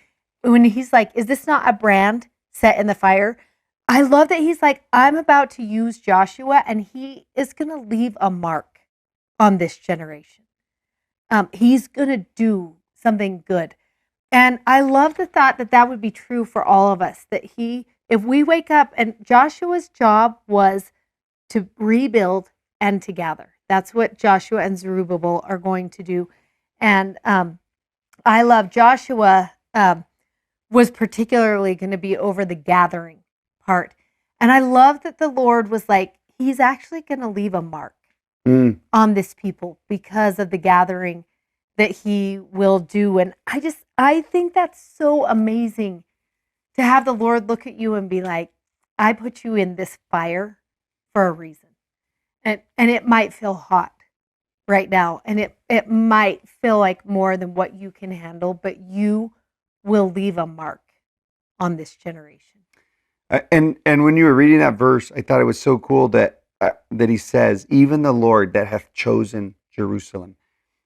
when he's like, is this not a brand set in the fire? I love that he's like, I'm about to use Joshua, and he is going to leave a mark on this generation. He's going to do something good. And I love the thought that that would be true for all of us, that if we wake up, and Joshua's job was to rebuild and to gather. That's what Joshua and Zerubbabel are going to do. And I love Joshua was particularly going to be over the gathering part. And I love that the Lord was like, he's actually going to leave a mark on this people because of the gathering that he will do. And I think that's so amazing to have the Lord look at you and be like, I put you in this fire for a reason. And it might feel hot right now, and it might feel like more than what you can handle, but you will leave a mark on this generation. And when you were reading that verse, I thought it was so cool that he says, even the Lord that hath chosen Jerusalem.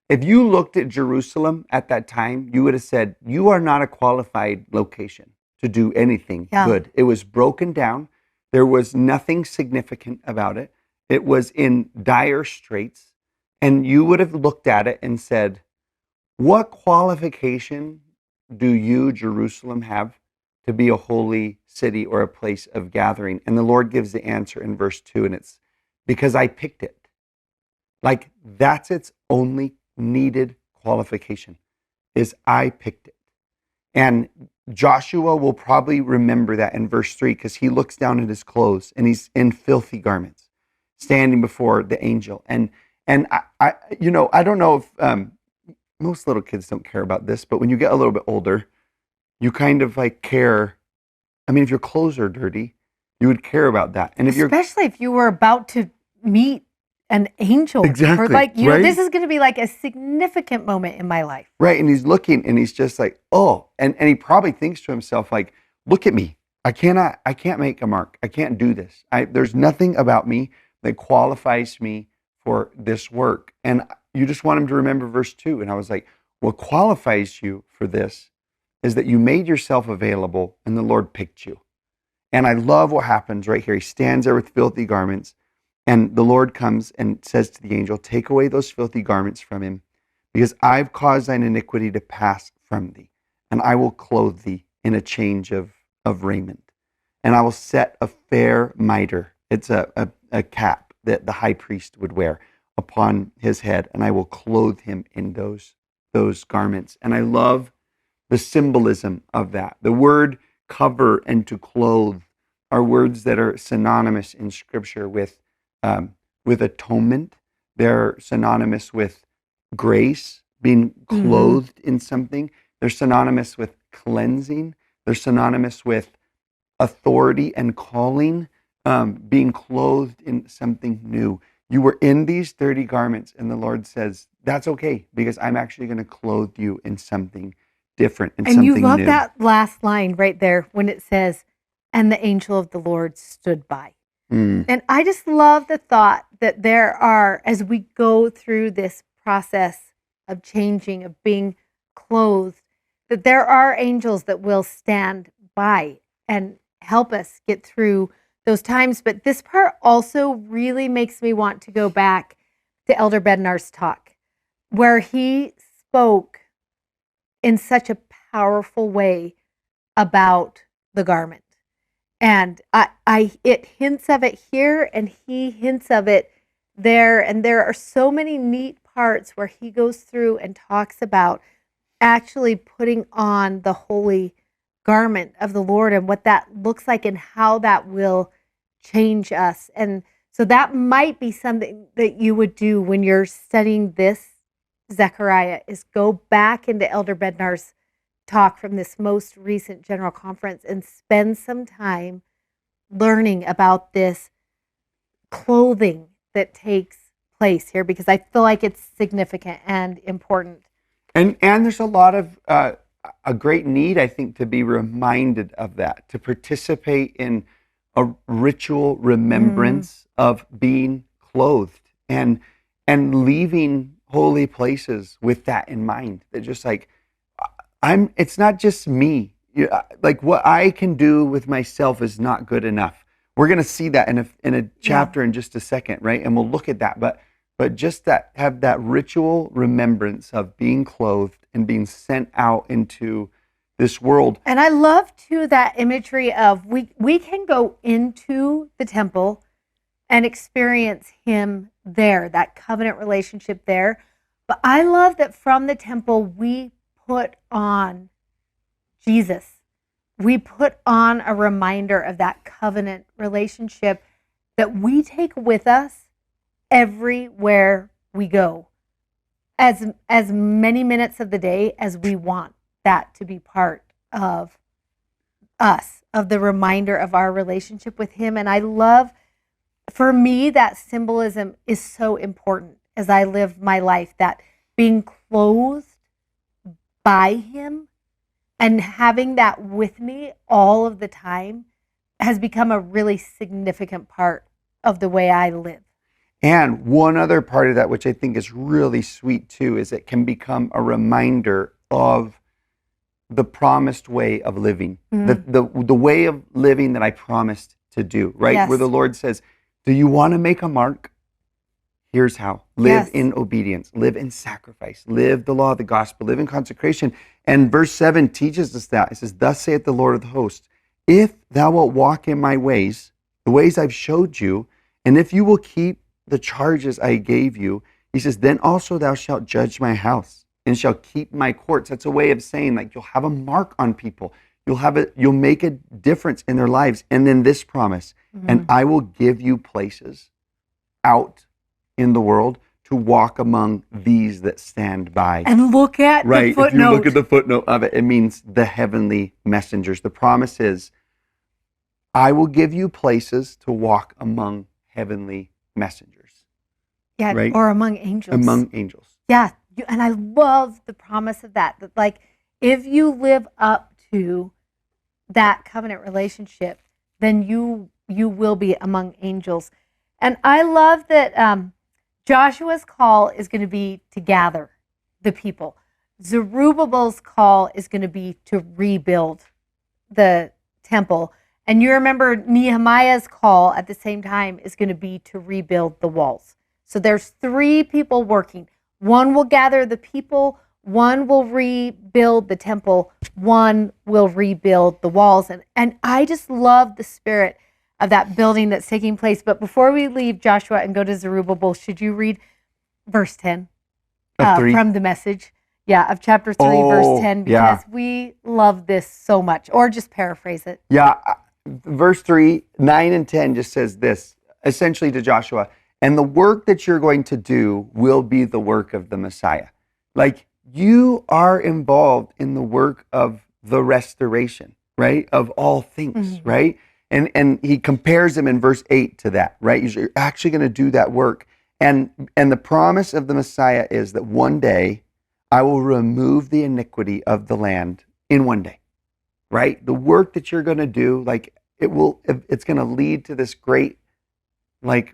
If you looked at Jerusalem at that time, you would have said, you are not a qualified location to do anything good. It was broken down. There was nothing significant about it. It was in dire straits. And you would have looked at it and said, what qualification do you, Jerusalem, have to be a holy city or a place of gathering? And the Lord gives the answer in verse 2, and it's because I picked it. Like, that's its only needed qualification, is I picked it. And Joshua will probably remember that in verse 3, because he looks down at his clothes and he's in filthy garments, standing before the angel. And I don't know if most little kids don't care about this, but when you get a little bit older, you kind of like care. I mean, if your clothes are dirty, you would care about that. And especially if you were about to meet an angel, exactly, or like, right? This is going to be like a significant moment in my life, right? And he's looking, and he's just like, oh, and he probably thinks to himself, like, look at me, I can't make a mark, I can't do this. There's nothing about me that qualifies me for this work. And you just want him to remember verse 2. And I was like, what qualifies you for this is that you made yourself available, and the Lord picked you. And I love what happens right here. He stands there with filthy garments. And the Lord comes and says to the angel, take away those filthy garments from him, because I've caused thine iniquity to pass from thee, and I will clothe thee in a change of raiment. And I will set a fair mitre, it's a cap that the high priest would wear, upon his head, and I will clothe him in those garments. And I love the symbolism of that. The word cover and to clothe are words that are synonymous in Scripture with atonement. They're synonymous with grace, being clothed in something. They're synonymous with cleansing. They're synonymous with authority and calling, being clothed in something new. You were in these dirty garments, and the Lord says, that's okay, because I'm actually going to clothe you in something different and something new. And you love that last line right there when it says, and the angel of the Lord stood by. And I just love the thought that there are, as we go through this process of changing, of being clothed, that there are angels that will stand by and help us get through those times. But this part also really makes me want to go back to Elder Bednar's talk, where he spoke in such a powerful way about the garment. And it hints of it here, and he hints of it there. And there are so many neat parts where he goes through and talks about actually putting on the holy garment of the Lord and what that looks like and how that will change us. And so that might be something that you would do when you're studying this Zechariah, is go back into Elder Bednar's talk from this most recent general conference and spend some time learning about this clothing that takes place here, because I feel like it's significant and important. And there's a lot of a great need, I think, to be reminded of that, to participate in a ritual remembrance of being clothed and leaving holy places with that in mind. That just like, it's not just me. Like what I can do with myself is not good enough. We're going to see that in a chapter in just a second, right? And we'll look at that. But just have that ritual remembrance of being clothed and being sent out into this world. And I love too that imagery of we can go into the temple and experience him there, that covenant relationship there. But I love that from the temple we put on Jesus. We put on a reminder of that covenant relationship that we take with us everywhere we go, as many minutes of the day as we want that to be part of us, of the reminder of our relationship with him. And I love, for me, that symbolism is so important as I live my life, that being clothed by him and having that with me all of the time has become a really significant part of the way I live. And one other part of that, which I think is really sweet too, is it can become a reminder of the promised way of living, the way of living that I promised to do, right? Yes. Where the Lord says, do you want to make a mark? Here's how. Live in obedience, live in sacrifice, live the law of the gospel, live in consecration. And verse 7 teaches us that. It says, thus saith the Lord of the hosts, if thou wilt walk in my ways, the ways I've showed you, and if you will keep the charges I gave you, he says, then also thou shalt judge my house and shall keep my courts. That's a way of saying, like, you'll have a mark on people. You'll make a difference in their lives. And then this promise, and I will give you places out in the world to walk among these that stand by. And look at the footnote. If you look at the footnote of it, it means the heavenly messengers. The promise is, I will give you places to walk among heavenly messengers. Yeah, right? Or among angels. Among angels. Yeah, and I love the promise of that like, if you live up to that covenant relationship, then you will be among angels. And I love that Joshua's call is going to be to gather the people. Zerubbabel's call is going to be to rebuild the temple. And you remember Nehemiah's call at the same time is going to be to rebuild the walls. So there's three people working. One will gather the people, one will rebuild the temple, one will rebuild the walls. And I just love the spirit of that building that's taking place. But before we leave Joshua and go to Zerubbabel, should you read verse 10 from the Message? Yeah, of chapter 3, verse 10, because we love this so much. Or just paraphrase it. Yeah, verse 3, 9 and 10 just says this, essentially to Joshua, and the work that you're going to do will be the work of the Messiah. Like, you are involved in the work of the restoration. right, of all things, right? And he compares him in verse 8 to that, right? You're actually going to do that work. And the promise of the Messiah is that one day I will remove the iniquity of the land in one day, right? The work that you're going to do, like it's going to lead to this great, like,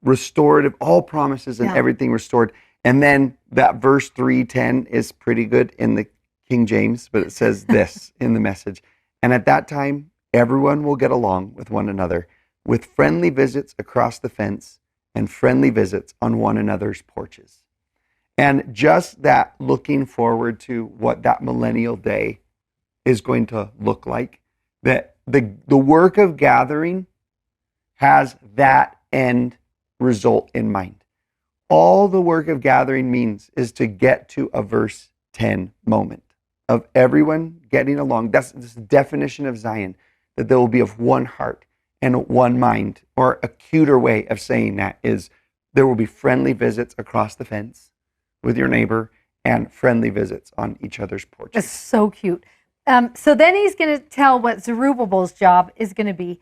restorative, all promises and everything restored. And then that verse 3:10 is pretty good in the King James, but it says this in the Message. And at that time, everyone will get along with one another with friendly visits across the fence and friendly visits on one another's porches. And just that, looking forward to what that millennial day is going to look like, that the work of gathering has that end result in mind. All the work of gathering means is to get to a verse 10 moment of everyone getting along. That's the definition of Zion, that there will be of one heart and one mind. Or a cuter way of saying that is there will be friendly visits across the fence with your neighbor and friendly visits on each other's porches. That's so cute. So then he's going to tell what Zerubbabel's job is going to be.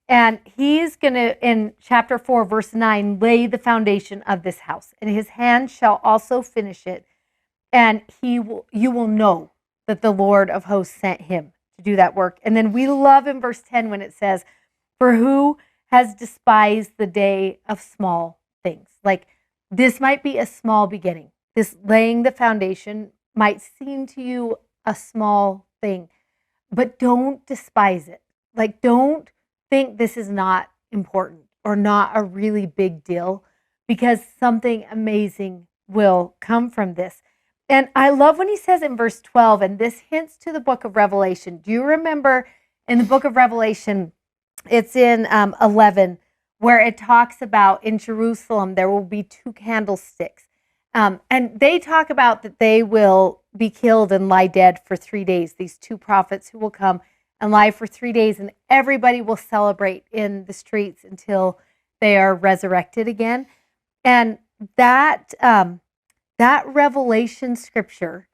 And he's going to, in chapter 4, verse 9, lay the foundation of this house. And his hand shall also finish it. And you will know that the Lord of hosts sent him to do that work. And then we love in verse 10 when it says, for who has despised the day of small things? Like, this might be a small beginning. This laying the foundation might seem to you a small thing, but don't despise it. Like, don't think this is not important or not a really big deal, because something amazing will come from this. And I love when he says in verse 12, and this hints to the book of Revelation. Do you remember in the book of Revelation, it's in 11, where it talks about in Jerusalem, there will be 2 candlesticks. And they talk about that they will be killed and lie dead for 3 days. These 2 prophets who will come and lie for 3 days, and everybody will celebrate in the streets until they are resurrected again. And that Revelation scripture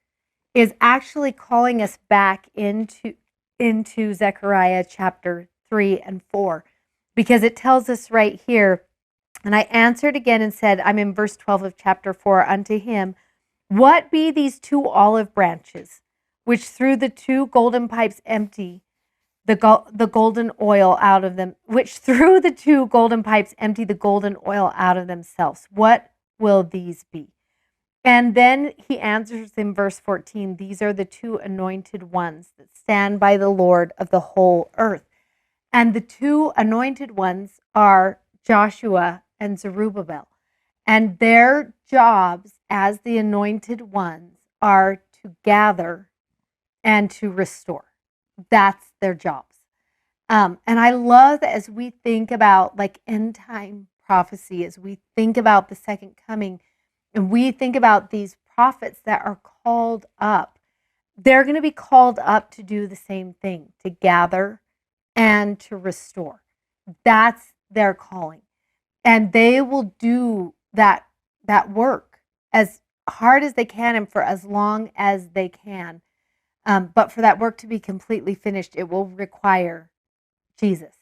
is actually calling us back into Zechariah chapter 3 and 4, because it tells us right here, and I answered again and said, I'm in verse 12 of chapter 4, unto him, what be these 2 olive branches, which through the 2 golden pipes empty the golden oil out of them, which through the 2 golden pipes empty the golden oil out of themselves? What will these be? And then he answers in verse 14, these are the 2 anointed ones that stand by the Lord of the whole earth. And the 2 anointed ones are Joshua and Zerubbabel. And their jobs as the anointed ones are to gather and to restore. That's their jobs. And I love that as we think about like end time prophecy, as we think about the second coming, and we think about these prophets that are called up, they're going to be called up to do the same thing, to gather and to restore. That's their calling. And they will do that work as hard as they can and for as long as they can. But for that work to be completely finished, it will require Jesus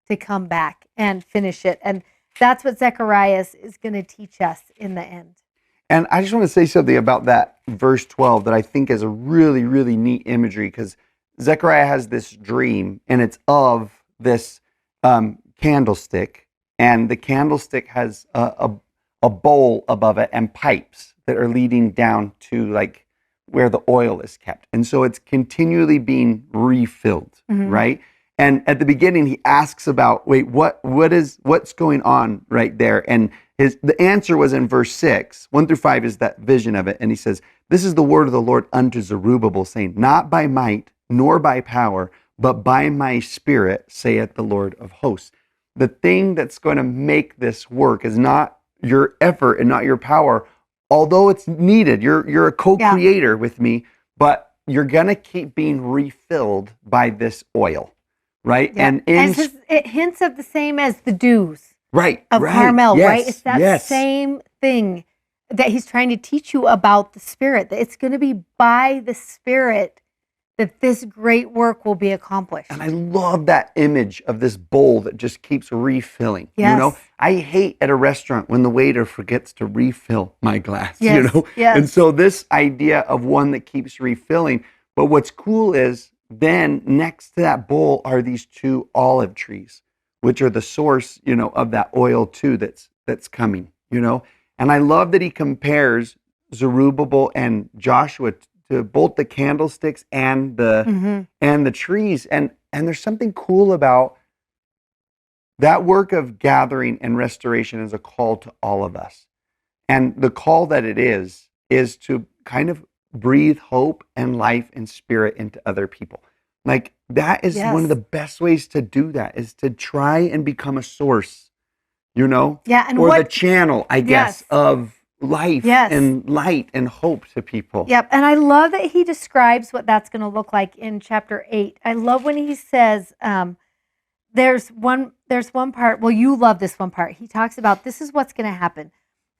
to come back and finish it. And that's what Zechariah is going to teach us in the end. And I just want to say something about that verse 12 that I think is a really, really neat imagery, because Zechariah has this dream, and it's of this candlestick, and the candlestick has a bowl above it and pipes that are leading down to like where the oil is kept. And so it's continually being refilled, right? And at the beginning, he asks about, wait, what's going on right there? And the answer was in verse 6, 1 through 5 is that vision of it. And he says, this is the word of the Lord unto Zerubbabel, saying, not by might, nor by power, but by my spirit, saith the Lord of hosts. The thing that's going to make this work is not your effort and not your power, although it's needed. You're a co-creator with me, but you're going to keep being refilled by this oil, right? Yeah. And it hints of the same as the dews. Right. Of right. Carmel, yes, right? It's that yes. same thing that he's trying to teach you about the Spirit. That it's going to be by the Spirit that this great work will be accomplished. And I love that image of this bowl that just keeps refilling. Yes. You know, I hate at a restaurant when the waiter forgets to refill my glass, Yes. you know? Yes. And so this idea of one that keeps refilling. But what's cool is then next to that bowl are these 2 olive trees, which are the source, you know, of that oil too that's coming, you know? And I love that he compares Zerubbabel and Joshua to both the candlesticks and the trees. And there's something cool about that work of gathering and restoration is a call to all of us. And the call that it is to kind of breathe hope and life and spirit into other people. Like that is one of the best ways to do that, is to try and become a source, you know? Yeah, and or the channel, I guess, of life and light and hope to people. Yep. And I love that he describes what that's going to look like in chapter 8. I love when he says, there's one part, well, you love this one part. He talks about, this is what's going to happen.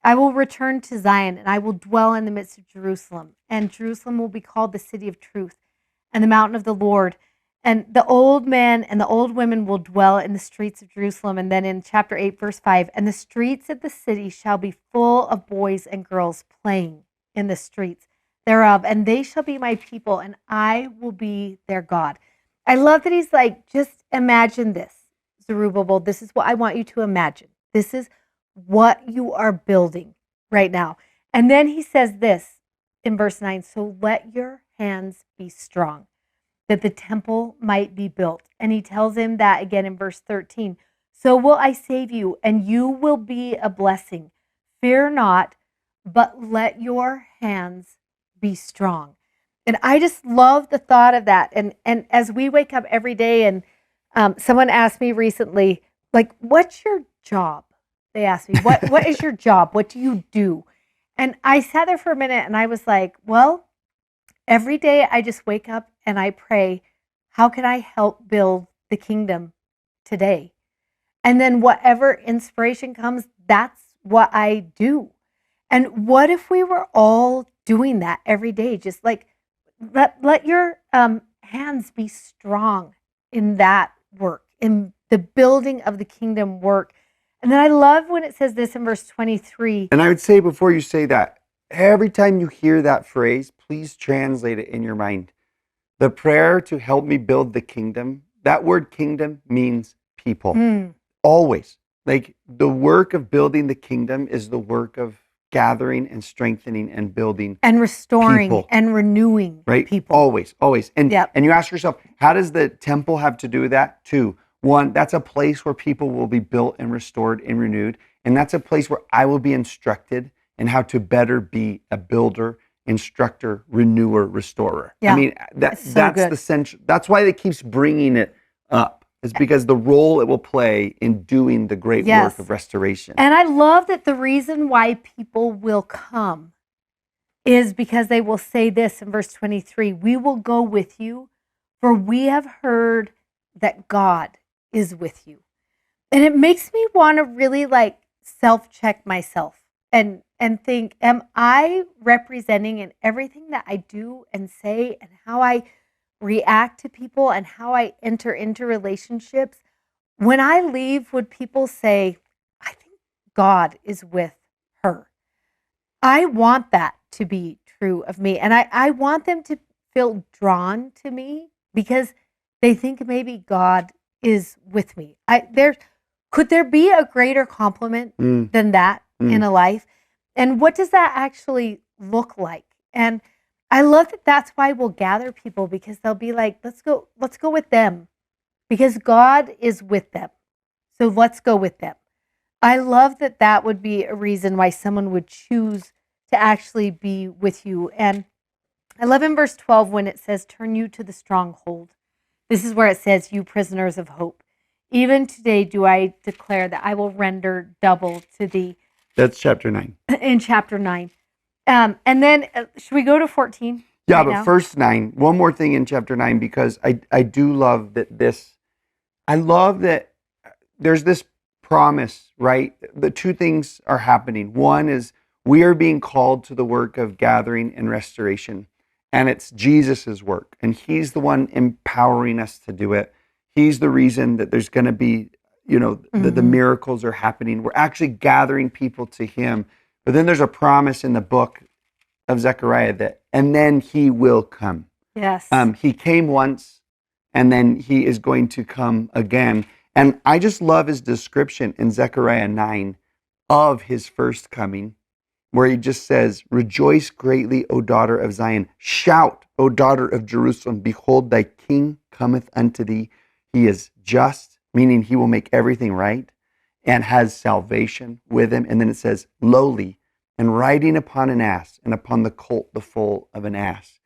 I will return to Zion and I will dwell in the midst of Jerusalem, and Jerusalem will be called the city of truth and the mountain of the Lord. And the old men and the old women will dwell in the streets of Jerusalem. And then in chapter 8, verse 5, and the streets of the city shall be full of boys and girls playing in the streets thereof, and they shall be my people, and I will be their God. I love that he's like, just imagine this, Zerubbabel. This is what I want you to imagine. This is what you are building right now. And then he says this in verse 9, so let your hands be strong, that the temple might be built. And he tells him that again in verse 13. So will I save you, and you will be a blessing. Fear not, but let your hands be strong. And I just love the thought of that. And as we wake up every day, and someone asked me recently, like, what's your job? They asked me, what is your job? What do you do? And I sat there for a minute and I was like, well, every day I just wake up and I pray, how can I help build the kingdom today? And then whatever inspiration comes, that's what I do. And what if we were all doing that every day? Just like, let your hands be strong in that work, in the building of the kingdom work. And then I love when it says this in verse 23. And I would say before you say that, every time you hear that phrase, please translate it in your mind. The prayer to help me build the kingdom, that word kingdom means people. Always. Like the work of building the kingdom is the work of gathering and strengthening and building and restoring people. And renewing people. Always. And you ask yourself, how does the temple have to do with that? 2, 1, that's a place where people will be built and restored and renewed. And that's a place where I will be instructed in how to better be a builder, instructor, renewer, restorer. Yeah. I mean, that's the central. That's why it keeps bringing it up. Is because the role it will play in doing the great work of restoration. And I love that the reason why people will come is because they will say this in verse 23, we will go with you, for we have heard that God is with you. And it makes me want to really like self-check myself and think, am I representing in everything that I do and say and how I react to people and how I enter into relationships? When I leave, would people say, I think God is with her? I want that to be true of me. And I want them to feel drawn to me because they think maybe God is with me. Could there be a greater compliment than that in a life? And what does that actually look like? And I love that that's why we'll gather people, because they'll be like, let's go with them because God is with them. So let's go with them. I love that that would be a reason why someone would choose to actually be with you. And I love in verse 12 when it says, turn you to the stronghold. This is where it says, you prisoners of hope. Even today do I declare that I will render double to thee. That's chapter 9. In chapter 9. And then should we go to 14? Yeah, but first 9, one more thing in chapter 9, because I do love I love that there's this promise, right? The 2 things are happening. One is we are being called to the work of gathering and restoration. And it's Jesus's work. And he's the one empowering us to do it. He's the reason that there's going to be, the miracles are happening. We're actually gathering people to him. But then there's a promise in the book of Zechariah that, and then he will come. Yes. He came once, and then he is going to come again. And I just love his description in Zechariah 9 of his first coming, where he just says, "Rejoice greatly, O daughter of Zion. Shout, O daughter of Jerusalem. Behold, thy king cometh unto thee. He is just," meaning he will make everything right, "and has salvation with him." And then it says, "lowly, and riding upon an ass, and upon the colt, the foal of an ass."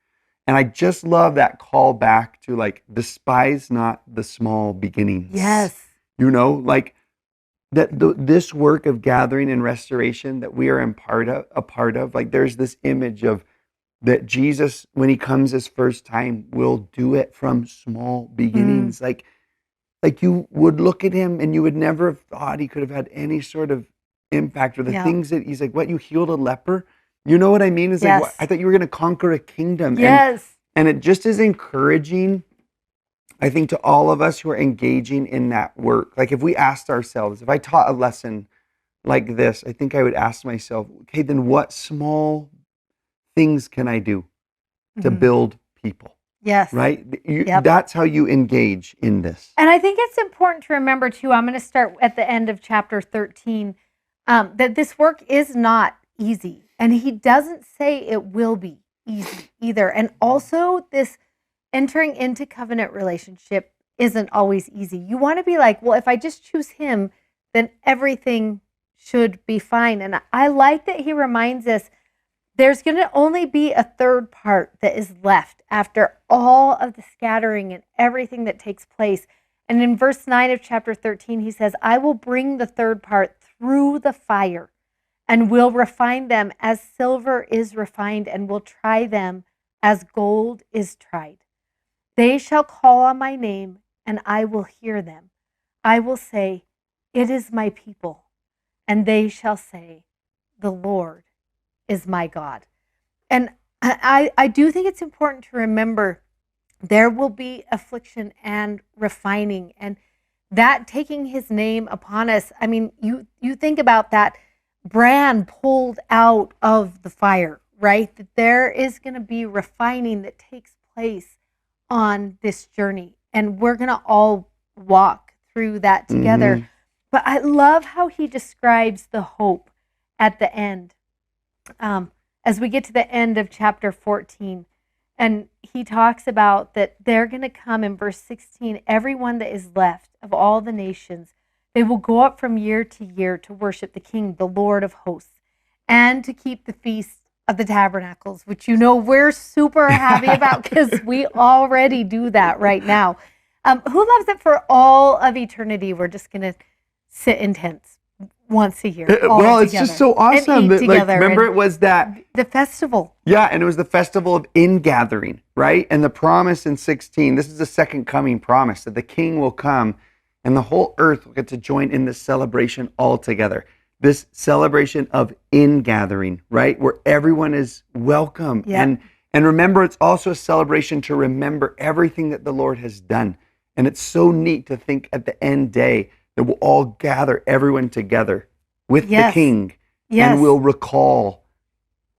And I just love that call back to despise not the small beginnings. Yes. This work of gathering and restoration that we are a part of, there's this image of that Jesus, when he comes his first time, will do it from small beginnings. Like you would look at him and you would never have thought he could have had any sort of impact, or the things that he's like, "What, you healed a leper?" You know what I mean? It's like, I thought you were going to conquer a kingdom. Yes. And it just is encouraging, I think, to all of us who are engaging in that work. Like if we asked ourselves, if I taught a lesson like this, I think I would ask myself, okay, then what small things can I do to build people? Yes. Right? That's how you engage in this. And I think it's important to remember too, I'm going to start at the end of chapter 13, that this work is not easy. And he doesn't say it will be easy either. And also this entering into covenant relationship isn't always easy. You want to be like, well, if I just choose him, then everything should be fine. And I like that he reminds us there's going to only be a third part that is left after all of the scattering and everything that takes place. And in verse 9 of chapter 13, he says, "I will bring the third part through the fire, and will refine them as silver is refined, and will try them as gold is tried. They shall call on my name, and I will hear them. I will say, it is my people. And they shall say, the Lord is my God." And I do think it's important to remember there will be affliction and refining, and that taking his name upon us. I mean, you think about that brand pulled out of the fire, right? That there is going to be refining that takes place on this journey, and we're going to all walk through that together. But I love how he describes the hope at the end. As we get to the end of chapter 14, and he talks about that they're going to come in verse 16, everyone that is left of all the nations, they will go up from year to year to worship the King, the Lord of hosts, and to keep the feast of the tabernacles, which we're super happy about because we already do that right now. Who loves it for all of eternity? We're just going to sit in tents once a year. Well, it's just so awesome. Remember, it was the festival. Yeah, and it was the festival of ingathering, right? And the promise in 16, this is the second coming promise, that the King will come and the whole earth will get to join in this celebration all together. This celebration of ingathering, right? Where everyone is welcome. Yeah. And remember, it's also a celebration to remember everything that the Lord has done. And it's so neat to think at the end day that we'll all gather everyone together with the King. And we'll recall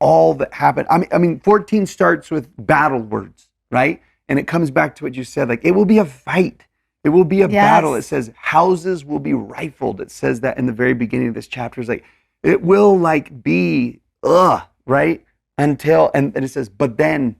all that happened. I mean, 14 starts with battle words, right? And it comes back to what you said, it will be a fight. It will be a battle. It says houses will be rifled. It says that in the very beginning of this chapter. It's it will be, right? Until, and it says, but then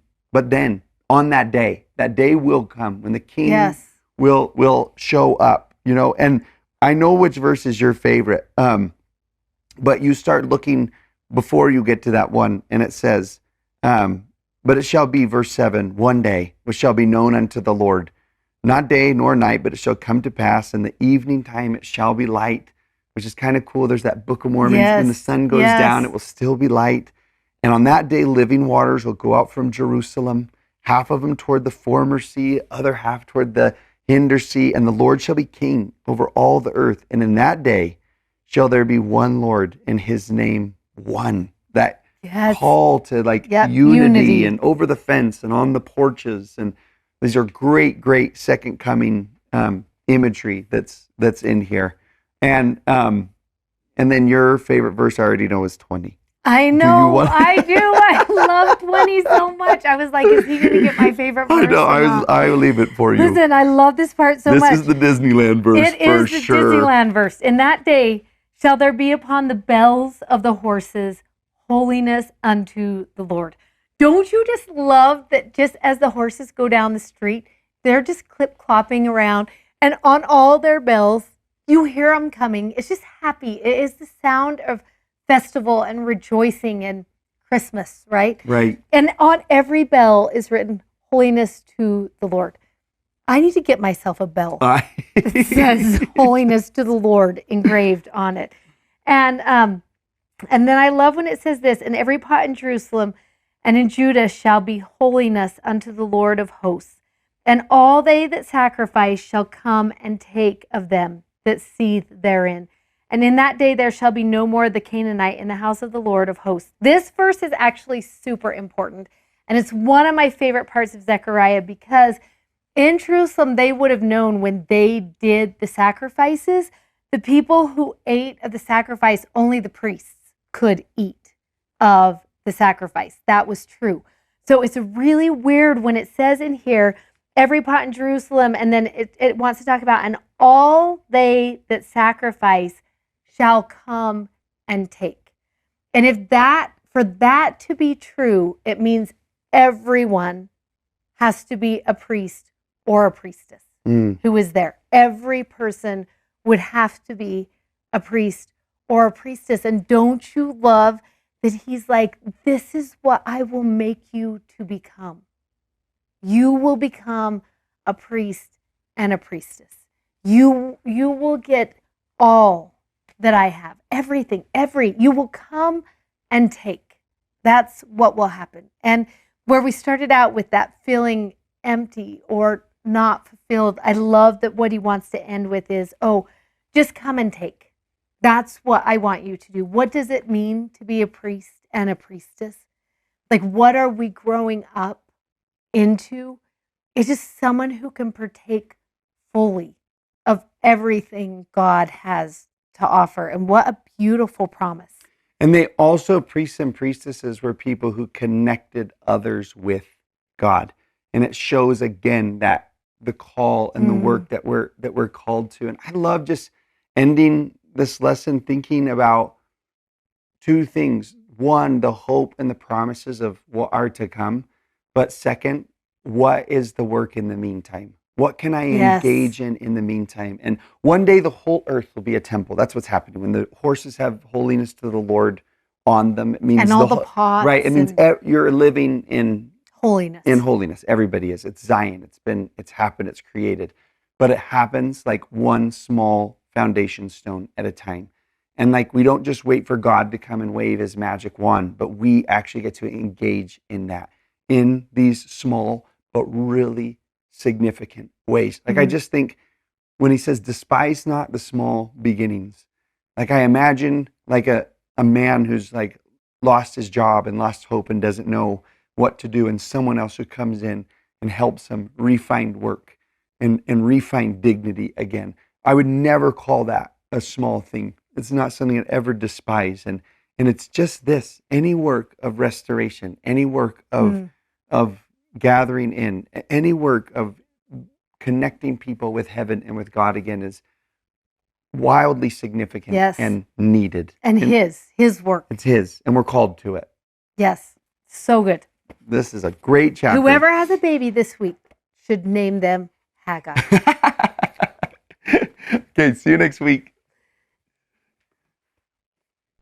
on that day will come when the King will show up, and I know which verse is your favorite. But you start looking before you get to that one, and it says, but it shall be, verse 7, one day, which shall be known unto the Lord, not day nor night, but it shall come to pass in the evening time it shall be light, which is kind of cool. There's that Book of Mormon. When the sun goes down, it will still be light. And on that day, living waters will go out from Jerusalem, half of them toward the former sea, other half toward the hinder sea, and the Lord shall be king over all the earth. And in that day shall there be one Lord, and his name one. That call to like unity and over the fence and on the porches. And these are great, great second coming imagery that's in here. And then your favorite verse I already know is 20. I know, I do. I love 20 so much. I was like, is he going to get my favorite verse? I know, I will leave it for you. Listen, I love this part so much. This is the Disneyland verse It is the Disneyland verse. In that day shall there be upon the bells of the horses holiness unto the Lord. Don't you just love that just as the horses go down the street, they're just clip-clopping around, and on all their bells, you hear them coming. It's just happy. It is the sound of festival and rejoicing and Christmas, right? Right. And on every bell is written holiness to the Lord. I need to get myself a bell that says holiness to the Lord engraved on it. And then I love when it says this, and every pot in Jerusalem and in Judah shall be holiness unto the Lord of hosts. And all they that sacrifice shall come and take of them that seethe therein. And in that day there shall be no more the Canaanite in the house of the Lord of hosts. This verse is actually super important. And it's one of my favorite parts of Zechariah, because in Jerusalem they would have known when they did the sacrifices, the people who ate of the sacrifice, only the priests could eat of the sacrifice. That was true. So it's really weird when it says in here, every pot in Jerusalem, and then it wants to talk about, and all they that sacrifice shall come and take. And for that to be true, it means everyone has to be a priest or a priestess who is there. Every person would have to be a priest or a priestess. And don't you love that he's like, this is what I will make you to become. You will become a priest and a priestess. You will get all that I have, everything, you will come and take. That's what will happen. And where we started out with that feeling empty or not fulfilled, I love that what he wants to end with is, just come and take. That's what I want you to do. What does it mean to be a priest and a priestess? Like, what are we growing up into? It's just someone who can partake fully of everything God has to offer. And what a beautiful promise. And they also, priests and priestesses, were people who connected others with God. And it shows again that the call and the work that we're called to. And I love just ending this lesson thinking about two things. One, the hope and the promises of what are to come. But second, what is the work in the meantime? What can I engage in the meantime? And one day the whole earth will be a temple. That's what's happening. When the horses have holiness to the Lord on them, it means and all the pots. Right. It means you're living in holiness. In holiness. Everybody is. It's Zion. It's happened. It's created. But it happens like one small foundation stone at a time. And like, we don't just wait for God to come and wave his magic wand, but we actually get to engage in that, in these small but really significant ways. Like, I just think when he says, despise not the small beginnings, like I imagine like a man who's like lost his job and lost hope and doesn't know what to do, and someone else who comes in and helps him refine work and refine dignity again. I would never call that a small thing. It's not something I'd ever despise. And it's just this, any work of restoration, any work of gathering in, any work of connecting people with heaven and with God again is wildly significant and needed. And his work. It's his, and we're called to it. Yes, so good. This is a great chapter. Whoever has a baby this week should name them Haggai. Okay, see you next week.